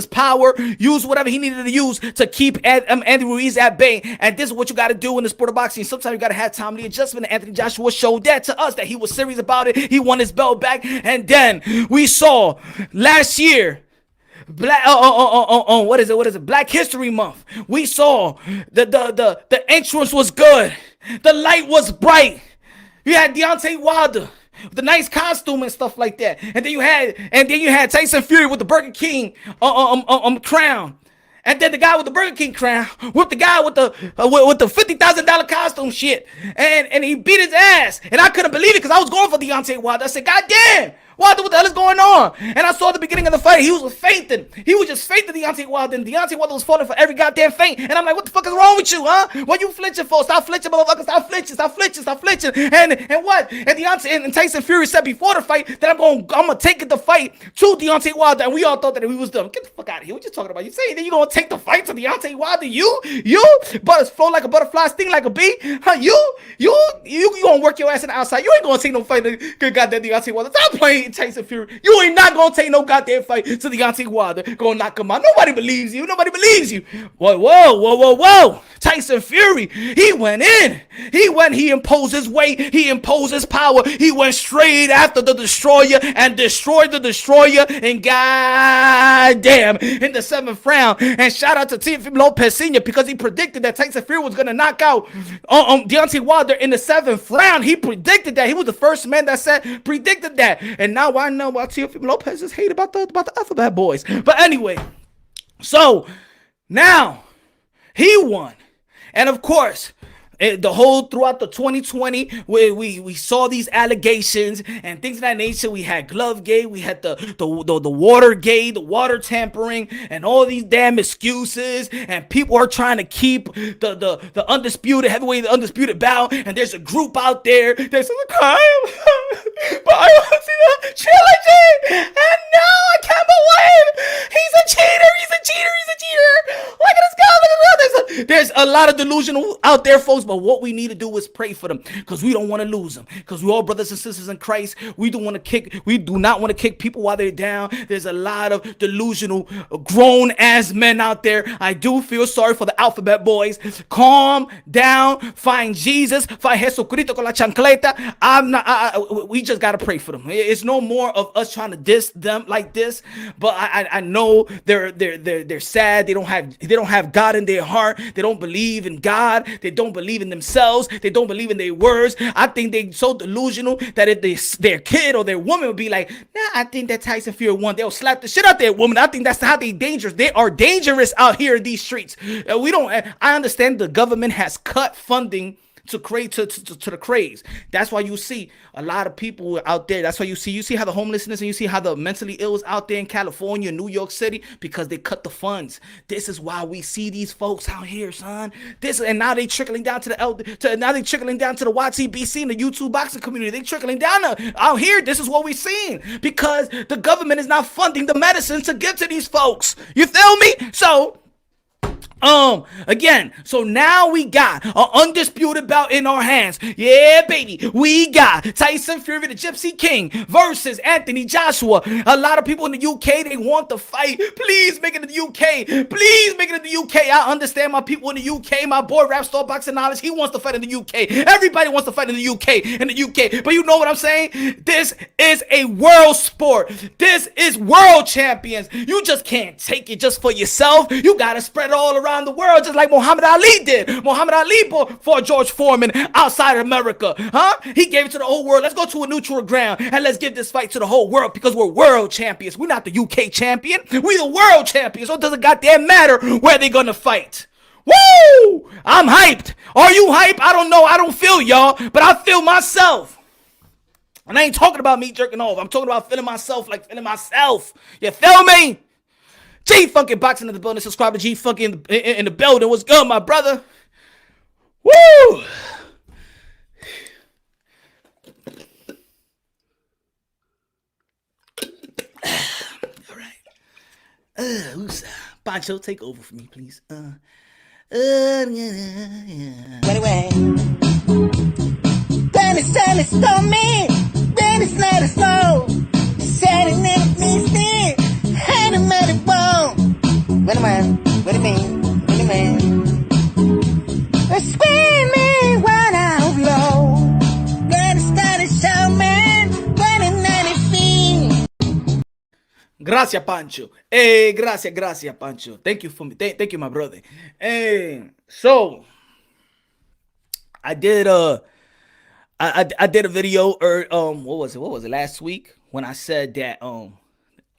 power, used whatever he needed to use to keep Andy Ruiz at bay. And this is what you got to do in the sport of boxing. Sometimes you got to have timely adjustment, and Anthony Joshua showed that to us, that he was serious about it. He won his belt back. And then we saw last year, what is it? Black History Month. We saw the entrance was good. The light was bright. You had Deontay Wilder with the nice costume and stuff like that. And then you had Tyson Fury with the Burger King crown. And then the guy with the Burger King crown with the guy with the $50,000 costume shit. And he beat his ass. And I couldn't believe it, because I was going for Deontay Wilder. I said, "God damn, Wilder, what the hell is going on?" And I saw at the beginning of the fight, he was fainting. He was just fainting, Deontay Wilder. And Deontay Wilder was falling for every goddamn feint. And I'm like, "What the fuck is wrong with you, huh? What you flinching for? Stop flinching, motherfucker. Stop flinching. And what? And Deontay and Tyson Fury said before the fight that I'm gonna take the fight to Deontay Wilder. And we all thought that he was dumb. Get the fuck out of here. What you talking about? You saying that you gonna take the fight to Deontay Wilder? You? But flow like a butterfly, sting like a bee? Huh? You gonna work your ass in the outside. You ain't gonna take no fight to goddamn Deontay Wilder. Stop playing Tyson Fury. You ain't not gonna take no goddamn fight to Deontay Wilder. Gonna knock him out. Nobody believes you. Whoa. Tyson Fury, he went in. He imposed his weight. He imposed his power. He went straight after the Destroyer and destroyed the Destroyer. And goddamn, in the 7th round. And shout out to Teofimo Lopez Sr., because he predicted that Tyson Fury was gonna knock out Deontay Wilder in the 7th round. He predicted that. He was the first man that predicted that. And now I know why Teofimo Lopez is hated about the Alphabet Boys. But anyway, so now he won. And of course, the whole throughout the 2020, where we saw these allegations and things of that nature. We had Glovegate, we had the Watergate, the water tampering, and all these damn excuses. And people are trying to keep the undisputed heavyweight, the undisputed bout. And there's a group out there that's like, but I don't see the trilogy. And no, I can't believe he's a cheater. Look at this guy. There's a lot of delusional out there, folks. But what we need to do is pray for them, because we don't want to lose them, because we're all brothers and sisters in Christ. We do not want to kick people while they're down. There's a lot of delusional grown ass men out there. I do feel sorry for the Alphabet Boys. Calm down, find Jesus, find Jesucristo con la chancleta. We just gotta pray for them. It's no more of us trying to diss them like this, but I know they're sad. They don't have God in their heart. They don't believe in God. They don't believe in themselves. They don't believe in their words. I think they're so delusional that if their kid or their woman would be like, "Nah, I think that Tyson Fury won," they'll slap the shit out their woman. I think that's how they dangerous. They are dangerous out here in these streets. I understand the government has cut funding to the craze. That's why you see a lot of people out there. That's why you see how the homelessness and you see how the mentally ill is out there in California, New York City, because they cut the funds. This is why we see these folks out here, son. And now they trickling down to now they trickling down to the YTBC and the YouTube boxing community. They trickling down out here. This is what we're seeing because the government is not funding the medicine to give to these folks. You feel me? So again, so now we got an undisputed bout in our hands. Yeah, baby. We got Tyson Fury, the Gypsy King, versus Anthony Joshua. A lot of people in the UK, they want the fight. Please make it in the UK. Please make it in the UK. I understand my people in the UK. My boy Rap Star Boxing Knowledge, he wants to fight in the UK. Everybody wants to fight in the UK. But you know what I'm saying? This is a world sport. This is world champions. You just can't take it just for yourself. You got to spread it all around the world, just like Muhammad Ali did. Muhammad Ali fought George Foreman outside of America. He gave it to the whole world. Let's go to a neutral ground and let's give this fight to the whole world because we're world champions. We're not the UK champion. We're the world champions. So it doesn't goddamn matter where they're gonna fight. Woo! I'm hyped. Are you hyped? I don't know. I don't feel y'all, but I feel myself. And I ain't talking about me jerking off. I'm talking about feeling myself like feeling myself. You feel me? G fucking boxing in the building. Subscribe to G fucking in the building. What's good, my brother? Woo! All right. Pancho, take over for me, please. Anyway, then it's time to stop me. Then it's not a slow. Setting it needs me. Hand him at the bone. Wait a minute. What do you mean? What do you mean? Screaming when I'm low. Then it's time to show me. When it's not a fiend. Gracias, Pancho. Hey, gracias, Pancho. Thank you for me. Thank you, my brother. Hey, so I did I did a video what was it last week when I said that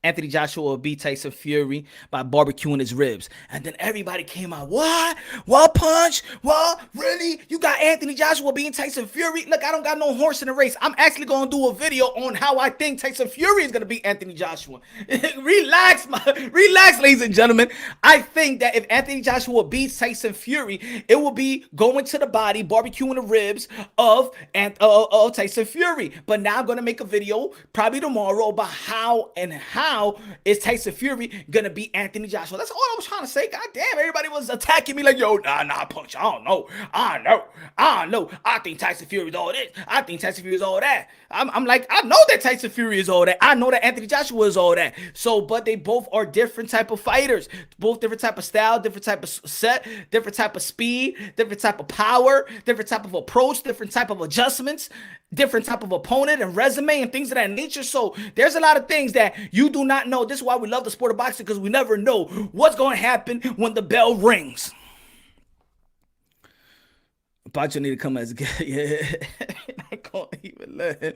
Anthony Joshua will beat Tyson Fury by barbecuing his ribs. And then everybody came out, what? What, Punch? What? Really? You got Anthony Joshua beating Tyson Fury? Look, I don't got no horse in the race. I'm actually going to do a video on how I think Tyson Fury is going to beat Anthony Joshua. Relax, ladies and gentlemen. I think that if Anthony Joshua beats Tyson Fury, it will be going to the body, barbecuing the ribs of Tyson Fury. But now I'm going to make a video probably tomorrow about how is Tyson Fury gonna beat Anthony Joshua. That's all I was trying to say. God damn, everybody was attacking me like, yo, nah, Punch. I don't know. I think Tyson Fury is all this. I think Tyson Fury is all that. I'm like, I know that Tyson Fury is all that. I know that Anthony Joshua is all that. So, but they both are different type of fighters. Both different type of style, different type of set, different type of speed, different type of power, different type of approach, different type of adjustments, different type of opponent and resume and things of that nature. So there's a lot of things that you do not know. This is why we love the sport of boxing, because we never know what's going to happen when the bell rings. Pancho need to come as good. Yeah. I can't even let him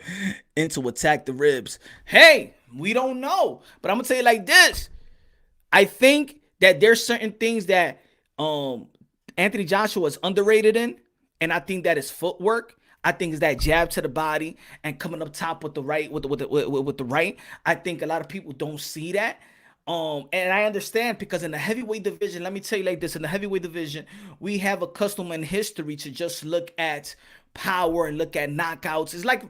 into attack the ribs. Hey, we don't know. But I'm going to tell you like this. I think that there's certain things that Anthony Joshua is underrated in. And I think that his footwork. I think it's that jab to the body and coming up top with the right, with the right. I think a lot of people don't see that. And I understand, because in the heavyweight division, let me tell you like this, in the heavyweight division, we have a custom and history to just look at power and look at knockouts. It's like,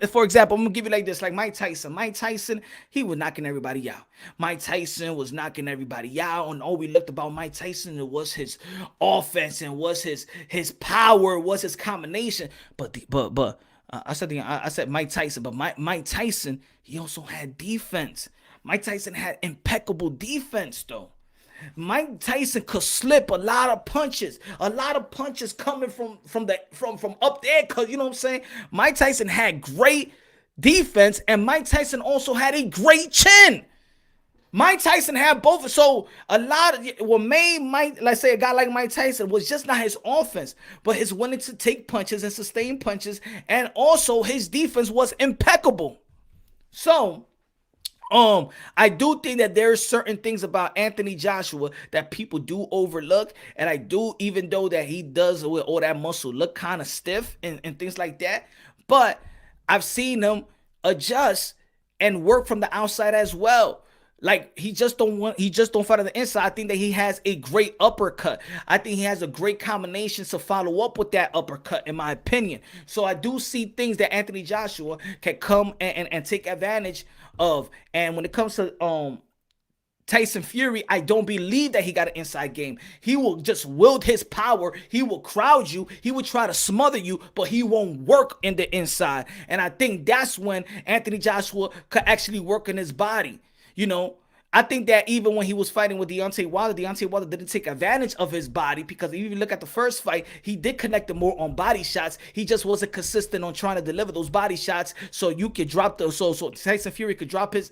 for example, I'm gonna give you like this, like Mike Tyson, he was knocking everybody out. Mike Tyson was knocking everybody out, and all we looked about Mike Tyson, it was his offense and was his power, was his combination. But I said Mike Tyson, but Mike Tyson, he also had defense. Mike Tyson had impeccable defense though. Mike Tyson could slip a lot of punches coming from up there, cause you know what I'm saying. Mike Tyson had great defense, and Mike Tyson also had a great chin. Mike Tyson had both. So a lot of what made Mike, let's say a guy like Mike Tyson, was just not his offense, but his willing to take punches and sustain punches, and also his defense was impeccable. So I do think that there are certain things about Anthony Joshua that people do overlook, and I do, even though that he does with all that muscle look kind of stiff and things like that, but I've seen him adjust and work from the outside as well. Like he just don't fight on the inside. I think that he has a great uppercut. I think he has a great combination to follow up with that uppercut, in my opinion. So I do see things that Anthony Joshua can come and take advantage of. And when it comes to Tyson Fury, I don't believe that he got an inside game. He will just wield his power. He will crowd you. He will try to smother you, but he won't work in the inside. And I think that's when Anthony Joshua could actually work in his body. You know, I think that even when he was fighting with Deontay Wilder didn't take advantage of his body, because if you look at the first fight, he did connect him more on body shots. He just wasn't consistent on trying to deliver those body shots, so you could drop those. So Tyson Fury could drop his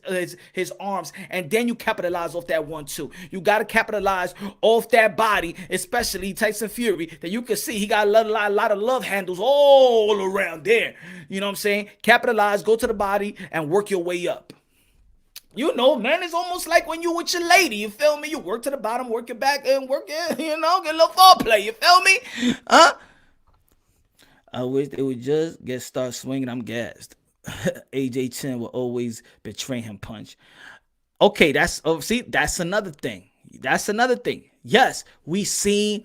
arms, and then you capitalize off that 1-2. You got to capitalize off that body, especially Tyson Fury, that you can see he got a lot of love handles all around there. You know what I'm saying? Capitalize, go to the body, and work your way up. You know, man, it's almost like when you with your lady, you feel me? You work to the bottom, work your back, and work it, you know, get a little foreplay, you feel me? Huh? I wish they would just start swinging, I'm gassed. AJ Chin will always betray him punch. Okay, that's another thing. That's another thing. Yes, we seen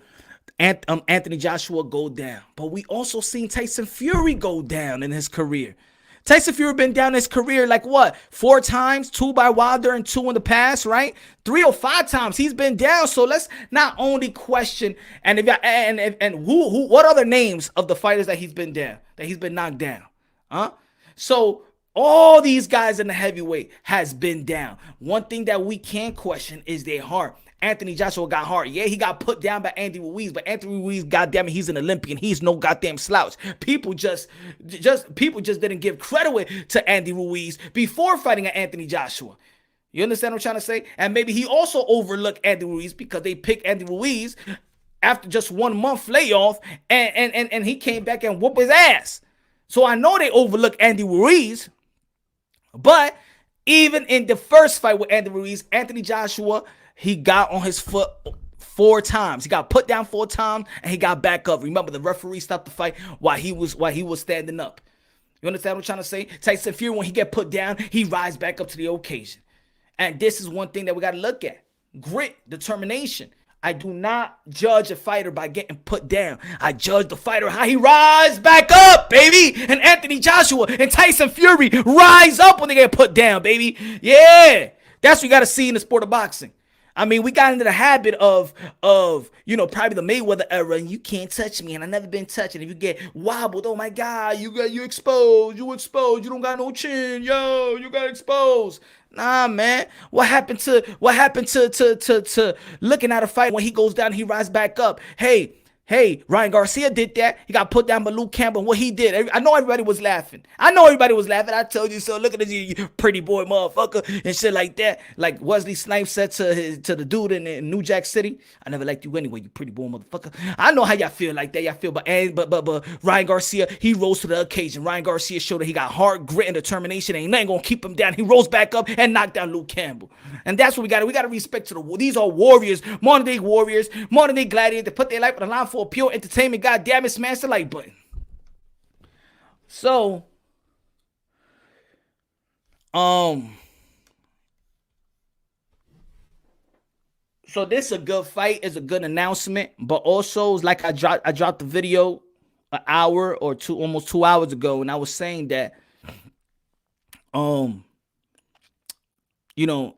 Anthony Joshua go down, but we also seen Tyson Fury go down in his career. Tyson Fury been down his career like what? 4 times, 2 by Wilder and 2 in the past, right? 3 or 5 times he's been down. So let's not only question what other names of the fighters that he's been down, that he's been knocked down, huh? So all these guys in the heavyweight has been down. One thing that we can't question is their heart. Anthony Joshua got hard. Yeah, he got put down by Andy Ruiz, but Anthony Ruiz, goddamn it, he's an Olympian. He's no goddamn slouch. People just didn't give credit to Andy Ruiz before fighting Anthony Joshua. You understand what I'm trying to say? And maybe he also overlooked Andy Ruiz because they picked Andy Ruiz after just 1 month layoff, and he came back and whooped his ass. So I know they overlooked Andy Ruiz, but even in the first fight with Andy Ruiz, Anthony Joshua, he got on his foot 4 times. He got put down 4 times and he got back up. Remember, the referee stopped the fight while he was standing up. You understand what I'm trying to say? Tyson Fury, when he get put down, he rise back up to the occasion. And this is one thing that we got to look at. Grit, determination. I do not judge a fighter by getting put down. I judge the fighter how he rise back up, baby. And Anthony Joshua and Tyson Fury rise up when they get put down, baby. Yeah. That's what you got to see in the sport of boxing. I mean, we got into the habit of probably the Mayweather era, and you can't touch me, and I never been touched. And if you get wobbled, oh my God, you exposed, you don't got no chin, yo, you got exposed. Nah, man. What happened to looking at a fight when he goes down, he rises back up? Hey, Ryan Garcia did that. He got put down by Luke Campbell. What he did, I know everybody was laughing. I told you so. Look at this, you pretty boy motherfucker, and shit like that. Like Wesley Snipes said to the dude in New Jack City, I never liked you anyway, you pretty boy motherfucker. I know how y'all feel like that. Y'all feel, but Ryan Garcia, he rose to the occasion. Ryan Garcia showed that he got heart, grit, and determination. Ain't nothing gonna keep him down. He rose back up and knocked down Luke Campbell. And that's what we got. We got to respect to these are warriors, modern day gladiators. They put their life on the line for pure entertainment. God damn it, smash the like button. So this is a good fight, it's a good announcement, but also like I dropped the video an hour or two, almost 2 hours ago, and I was saying that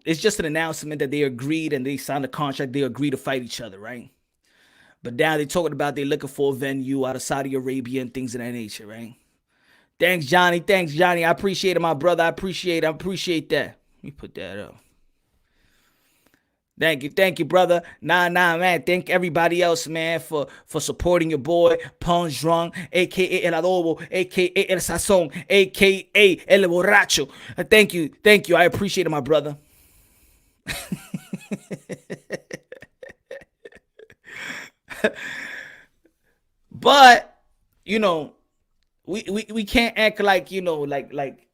it's just an announcement that they agreed and they signed a contract, they agreed to fight each other, right? But now they're talking about they're looking for a venue out of Saudi Arabia and things of that nature, right? Thanks, Johnny. I appreciate it, my brother. I appreciate that. Let me put that up. Thank you, brother. Nah, man. Thank everybody else, man, for supporting your boy, Punch Drunk, a.k.a. El Adobo, a.k.a. El Sazón, a.k.a. El Borracho. Thank you. I appreciate it, my brother. But we can't act like like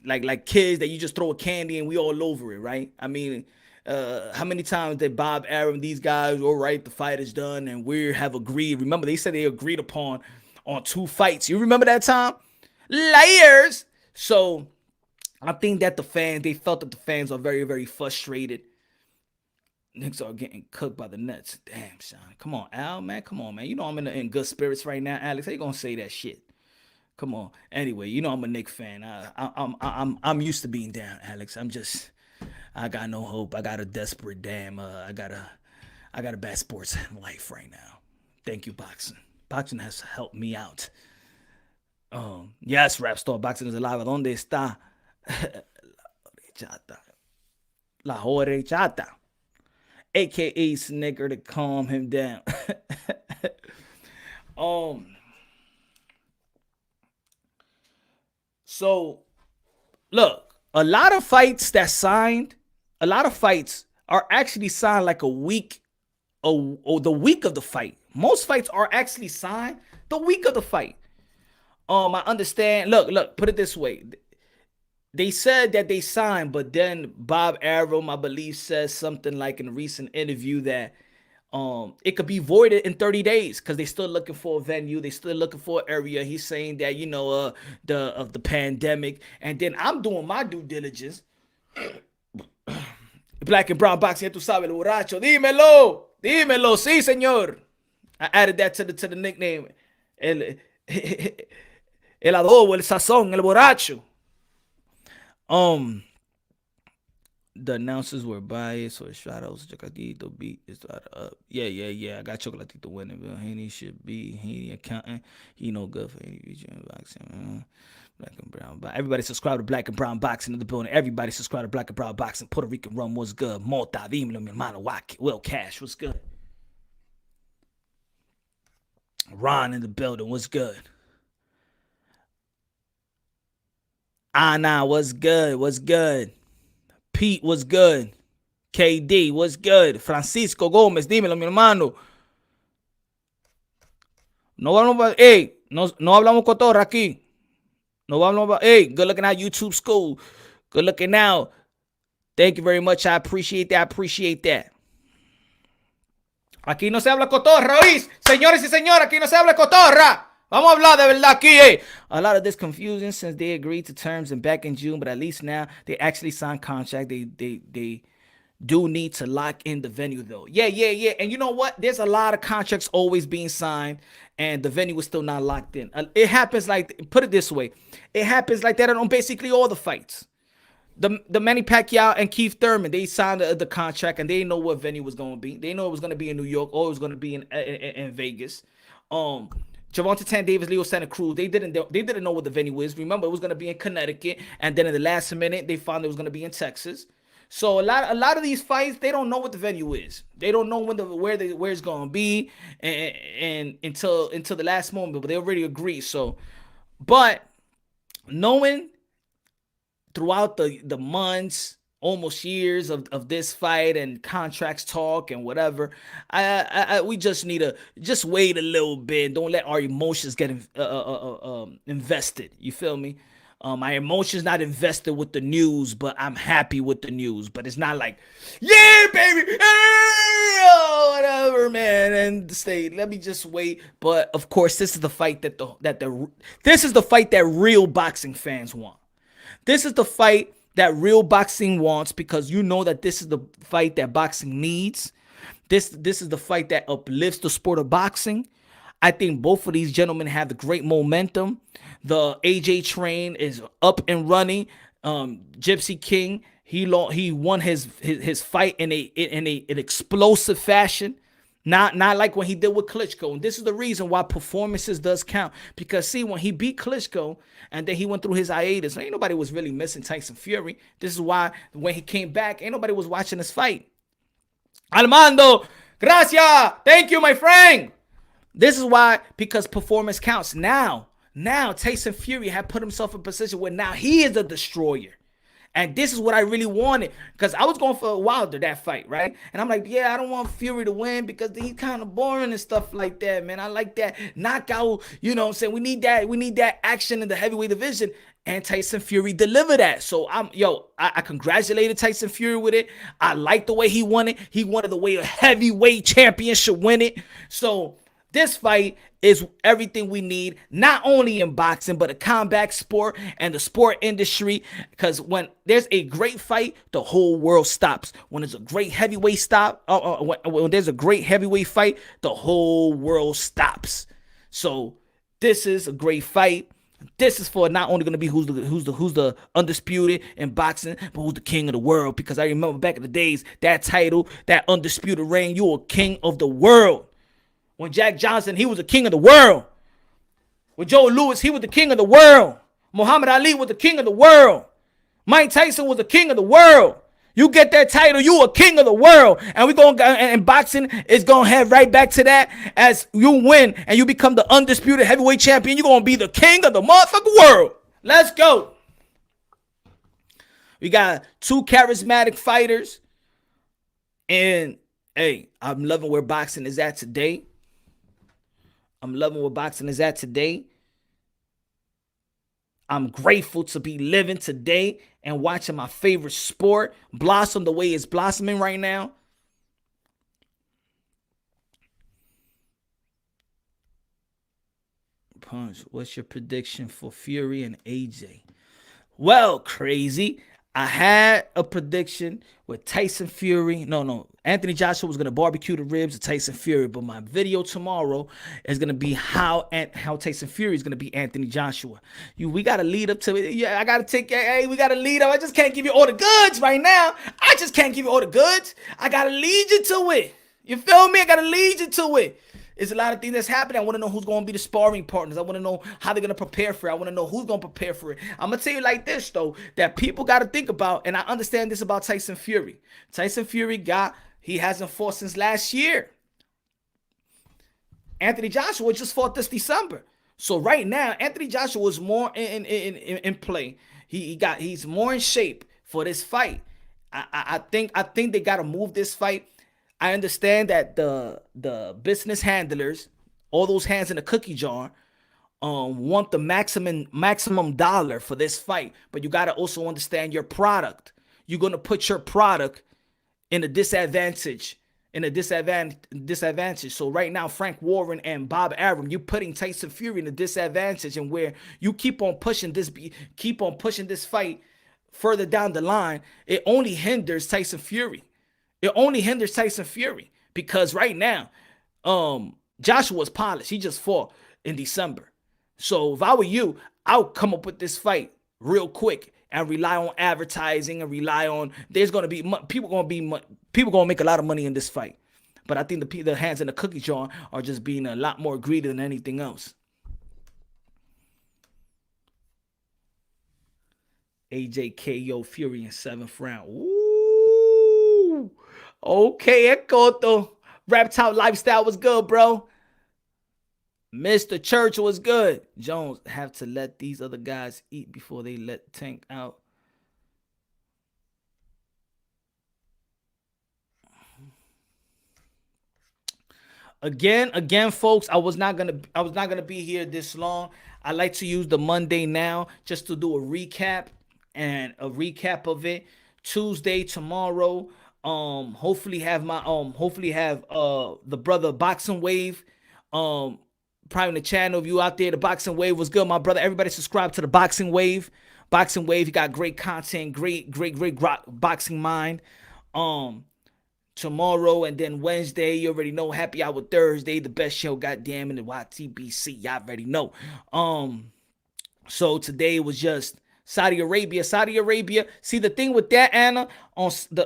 like kids that you just throw a candy and we all over it, right? I mean, how many times did Bob Arum, these guys, all right, the fight is done and we have agreed. Remember, they said they agreed upon on 2 fights. You remember that time? Liars. So I think that they felt that the fans are very, very frustrated. Knicks are getting cooked by the Nets. Damn, Sean. Come on, Al, man. Come on, man. You know I'm in good spirits right now, Alex. How you gonna say that shit? Come on. Anyway, you know I'm a Knicks fan. I'm used to being down, Alex. I got no hope. I got a desperate damn. I got a bad sports life right now. Thank you, boxing. Boxing has helped me out. Yes, Rap Store. Boxing is alive. ¿Dónde está? La horchata. AKA Snicker to calm him down. So look, a lot of fights are actually signed like a week or the week of the fight. Most fights are actually signed the week of the fight. I understand. Look, put it this way. They said that they signed, but then Bob Arum, I believe, says something like in a recent interview that it could be voided in 30 days because they're still looking for a venue. They're still looking for an area. He's saying that, the pandemic. And then I'm doing my due diligence. Black and Brown Boxing, tú sabes, el borracho. Dímelo, sí, señor. I added that to the nickname. El adobo, el sazón, el borracho. The announcers were biased, so Estrada was Chocolatito beat Estrada up. Yeah. I got Chocolatito winning, but he should be. He accountant. He no good for any boxing. Black and Brown Boxing. Everybody subscribe to Black and Brown Boxing in the building. Everybody subscribe to Black and Brown Boxing. Puerto Rican rum was good. Malta, dímelo, mi hermano. Will Cash was good. Ron in the building was good. Ana was good. Pete was good. KD was good. Francisco Gómez, dímelo, mi hermano. No hablamos cotorra aquí. No hablamos, good looking out, YouTube school. Good looking out. Thank you very much. I appreciate that. Aquí no se habla cotorra, ¿oís? Señores y señoras, aquí no se habla cotorra. Vamos a hablar de verdad aquí, A lot of this confusion since they agreed to terms and back in June, but at least now they actually signed contract. They do need to lock in the venue though. Yeah. And you know what? There's a lot of contracts always being signed and the venue is still not locked in. It happens like, put it this way. It happens like that on basically all the fights. The Manny Pacquiao and Keith Thurman, they signed the contract and they didn't know what venue was going to be. They know it was going to be in New York or it was going to be in Vegas. Gervonta Tank Davis, Leo Santa Cruz, they didn't know what the venue is. Remember, it was going to be in Connecticut, and then in the last minute, they found it was going to be in Texas. So a lot of these fights, they don't know what the venue is. They don't know where it's going to be, and until the last moment. But they already agree. So, but knowing throughout the months, almost years of this fight and contracts talk and whatever, we just need to just wait a little bit. Don't let our emotions get invested. You feel me? My emotions not invested with the news, but I'm happy with the news. But it's not like, yeah, baby, whatever, man. And stay. Let me just wait. But of course, this is the fight this is the fight that real boxing fans want. This is the fight that real boxing wants, because you know that this is the fight that boxing needs. This is the fight that uplifts the sport of boxing. I think both of these gentlemen have the great momentum. The AJ train is up and running. Gypsy King, he won his fight in an explosive fashion. Not like when he did with Klitschko. And this is the reason why performances does count. Because, see, when he beat Klitschko and then he went through his hiatus, ain't nobody was really missing Tyson Fury. This is why when he came back, ain't nobody was watching his fight. Armando, gracias. Thank you, my friend. This is why, because performance counts. Now Tyson Fury had put himself in a position where now he is a destroyer. And this is what I really wanted, because I was going for Wilder, that fight, right? And I'm like, yeah, I don't want Fury to win because he's kind of boring and stuff like that, man. I like that knockout, you know what I'm saying? We need that action in the heavyweight division. And Tyson Fury delivered that. So I congratulated Tyson Fury with it. I like the way he won it. He wanted the way a heavyweight champion should win it. So this fight is everything we need, not only in boxing, but a combat sport and the sport industry. Because when there's a great fight, the whole world stops. When there's a great heavyweight when there's a great heavyweight fight, the whole world stops. So this is a great fight. This is for not only going to be who's the undisputed in boxing, but who's the king of the world. Because I remember back in the days, that title, that undisputed reign, you were king of the world. When Jack Johnson, he was the king of the world. With Joe Louis, he was the king of the world. Muhammad Ali was the king of the world. Mike Tyson was the king of the world. You get that title, you a king of the world. And and boxing is gonna head right back to that. As you win and you become the undisputed heavyweight champion, you're gonna be the king of the motherfucking world. Let's go. We got two charismatic fighters. And hey, I'm loving where boxing is at today. I'm grateful to be living today and watching my favorite sport blossom the way it's blossoming right now. Punch, what's your prediction for Fury and AJ? Well, crazy. I had a prediction with Tyson Fury. No. Anthony Joshua was going to barbecue the ribs of Tyson Fury. But my video tomorrow is going to be how Tyson Fury is going to be Anthony Joshua. We got to lead up to it. Yeah, I got to take, hey, we got to lead up. I just can't give you all the goods right now. I just can't give you all the goods. I got to lead you to it. You feel me? I got to lead you to it. There's a lot of things that's happening. I want to know who's going to be the sparring partners. I want to know how they're going to prepare for it. I want to know who's going to prepare for it. I'm going to tell you like this, though, that people got to think about, and I understand this about Tyson Fury. Tyson Fury he hasn't fought since last year. Anthony Joshua just fought this December. So right now, Anthony Joshua is more in play. He's more in shape for this fight. I think they got to move this fight. I understand that the business handlers, all those hands in the cookie jar, want the maximum dollar for this fight. But you got to also understand your product. You're going to put your product in a disadvantage. So right now, Frank Warren and Bob Arum, you're putting Tyson Fury in a disadvantage, and where you keep on pushing this fight further down the line, it only hinders Tyson Fury. Because right now, Joshua's polished. He just fought in December. So if I were you, I would come up with this fight real quick and rely on advertising and rely on there's going to be people going to make a lot of money in this fight. But I think the hands in the cookie jar are just being a lot more greedy than anything else. AJ KO Fury in 7th round. Ooh. Okay, Ekoto. Reptile Lifestyle was good, bro. Mr. Church was good. Jones have to let these other guys eat before they let Tank out. Again, folks, I was not gonna be here this long. I like to use the Monday now just to do a recap of it. Tuesday, tomorrow. Hopefully have the brother Boxing Wave. Probably in the channel. If you out there, the Boxing Wave was good, my brother. Everybody subscribe to the Boxing Wave. Boxing Wave, you got great content, great boxing mind. Tomorrow and then Wednesday, you already know. Happy Hour Thursday, the best show, goddamn, in the YTBC. Y'all already know. So today was just Saudi Arabia. See, the thing with that, Anna,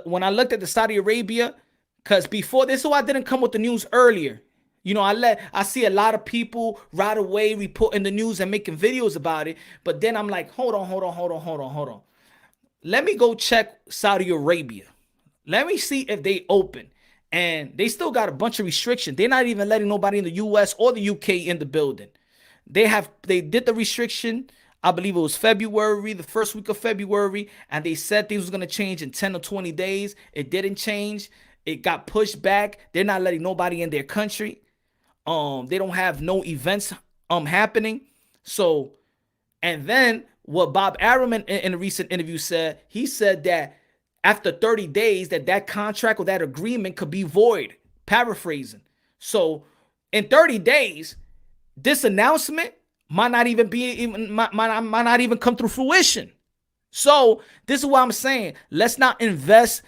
when I looked at the Saudi Arabia, because before this, so I didn't come with the news earlier. You know, I see a lot of people right away reporting the news and making videos about it. But then I'm like, hold on. Let me go check Saudi Arabia. Let me see if they open. And they still got a bunch of restrictions. They're not even letting nobody in the US or the UK in the building. They did the restriction. I believe it was February, the first week of February, and they said things was gonna change in 10 or 20 days. It didn't change. It got pushed back. They're not letting nobody in their country. They don't have no events happening. So, and then what Bob Arum in a recent interview said, he said that after 30 days that contract or that agreement could be void. Paraphrasing. So in 30 days, this announcement might not even come through fruition. So this is what I'm saying. Let's not invest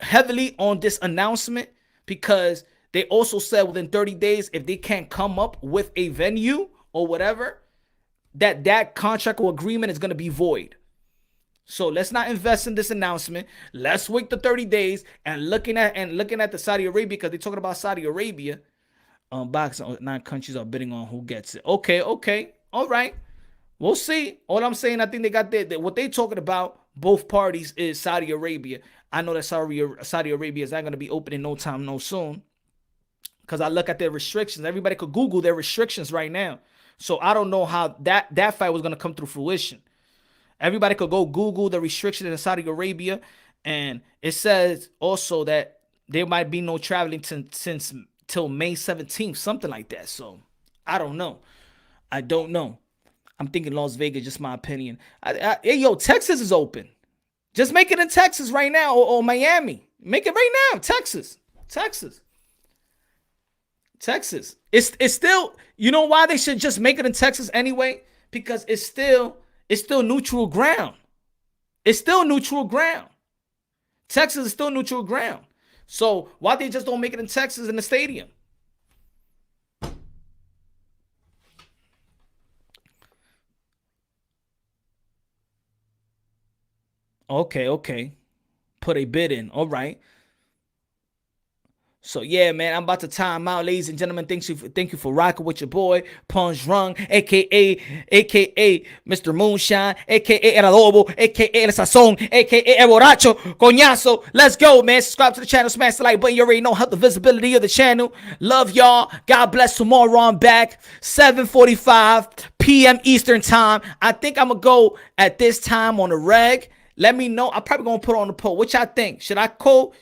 heavily on this announcement, because they also said within 30 days, if they can't come up with a venue or whatever, that contract or agreement is going to be void. So let's not invest in this announcement. Let's wait the 30 days and looking at the Saudi Arabia, because they're talking about Saudi Arabia. Boxing, 9 countries are bidding on who gets it. Okay, all right. We'll see. All I'm saying, I think they got what they talking about. Both parties is Saudi Arabia. I know that Saudi Arabia is not going to be opening no time, no soon, because I look at their restrictions. Everybody could Google their restrictions right now. So I don't know how that fight was going to come through fruition. Everybody could go Google the restrictions in Saudi Arabia, and it says also that there might be no traveling till May 17th, something like that. So I don't know. I'm thinking Las Vegas, just my opinion. Hey, Texas is open. Just make it in Texas right now, or Miami. Make it right now, Texas. It's still, you know why they should just make it in Texas anyway? Because it's still neutral ground. It's still neutral ground. Texas is still neutral ground. So why they just don't make it in Texas in the stadium? Okay. Put a bid in. All right. So yeah, man, I'm about to time out, ladies and gentlemen. Thank you for rocking with your boy Punch Rung, aka Mr. Moonshine, aka El Adobo, aka El Sazon, aka El Borracho, Coñazo. Let's go, man. Subscribe to the channel, smash the like button. You already know how the visibility of the channel. Love y'all. God bless. Tomorrow I'm back, 7:45 p.m. Eastern time. I think I'm gonna go at this time on the reg. Let me know. I'm probably gonna put on the poll. What y'all think? Should I go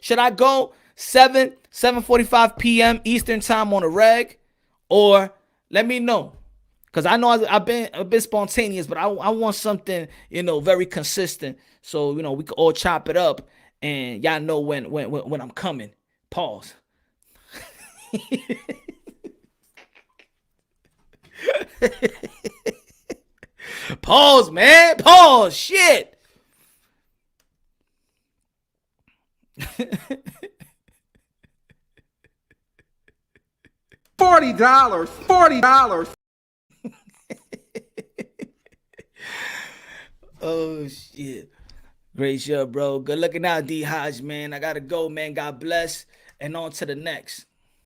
7:45 p.m. Eastern time on the reg, or let me know, because I know I've been a bit spontaneous, but I want something, very consistent, so we can all chop it up, and y'all know when I'm coming. Pause. Pause, man. Pause. Shit. $40. Oh shit. Great show, bro. Good looking out, D Hodge, man. I gotta go, man. God bless. And on to the next.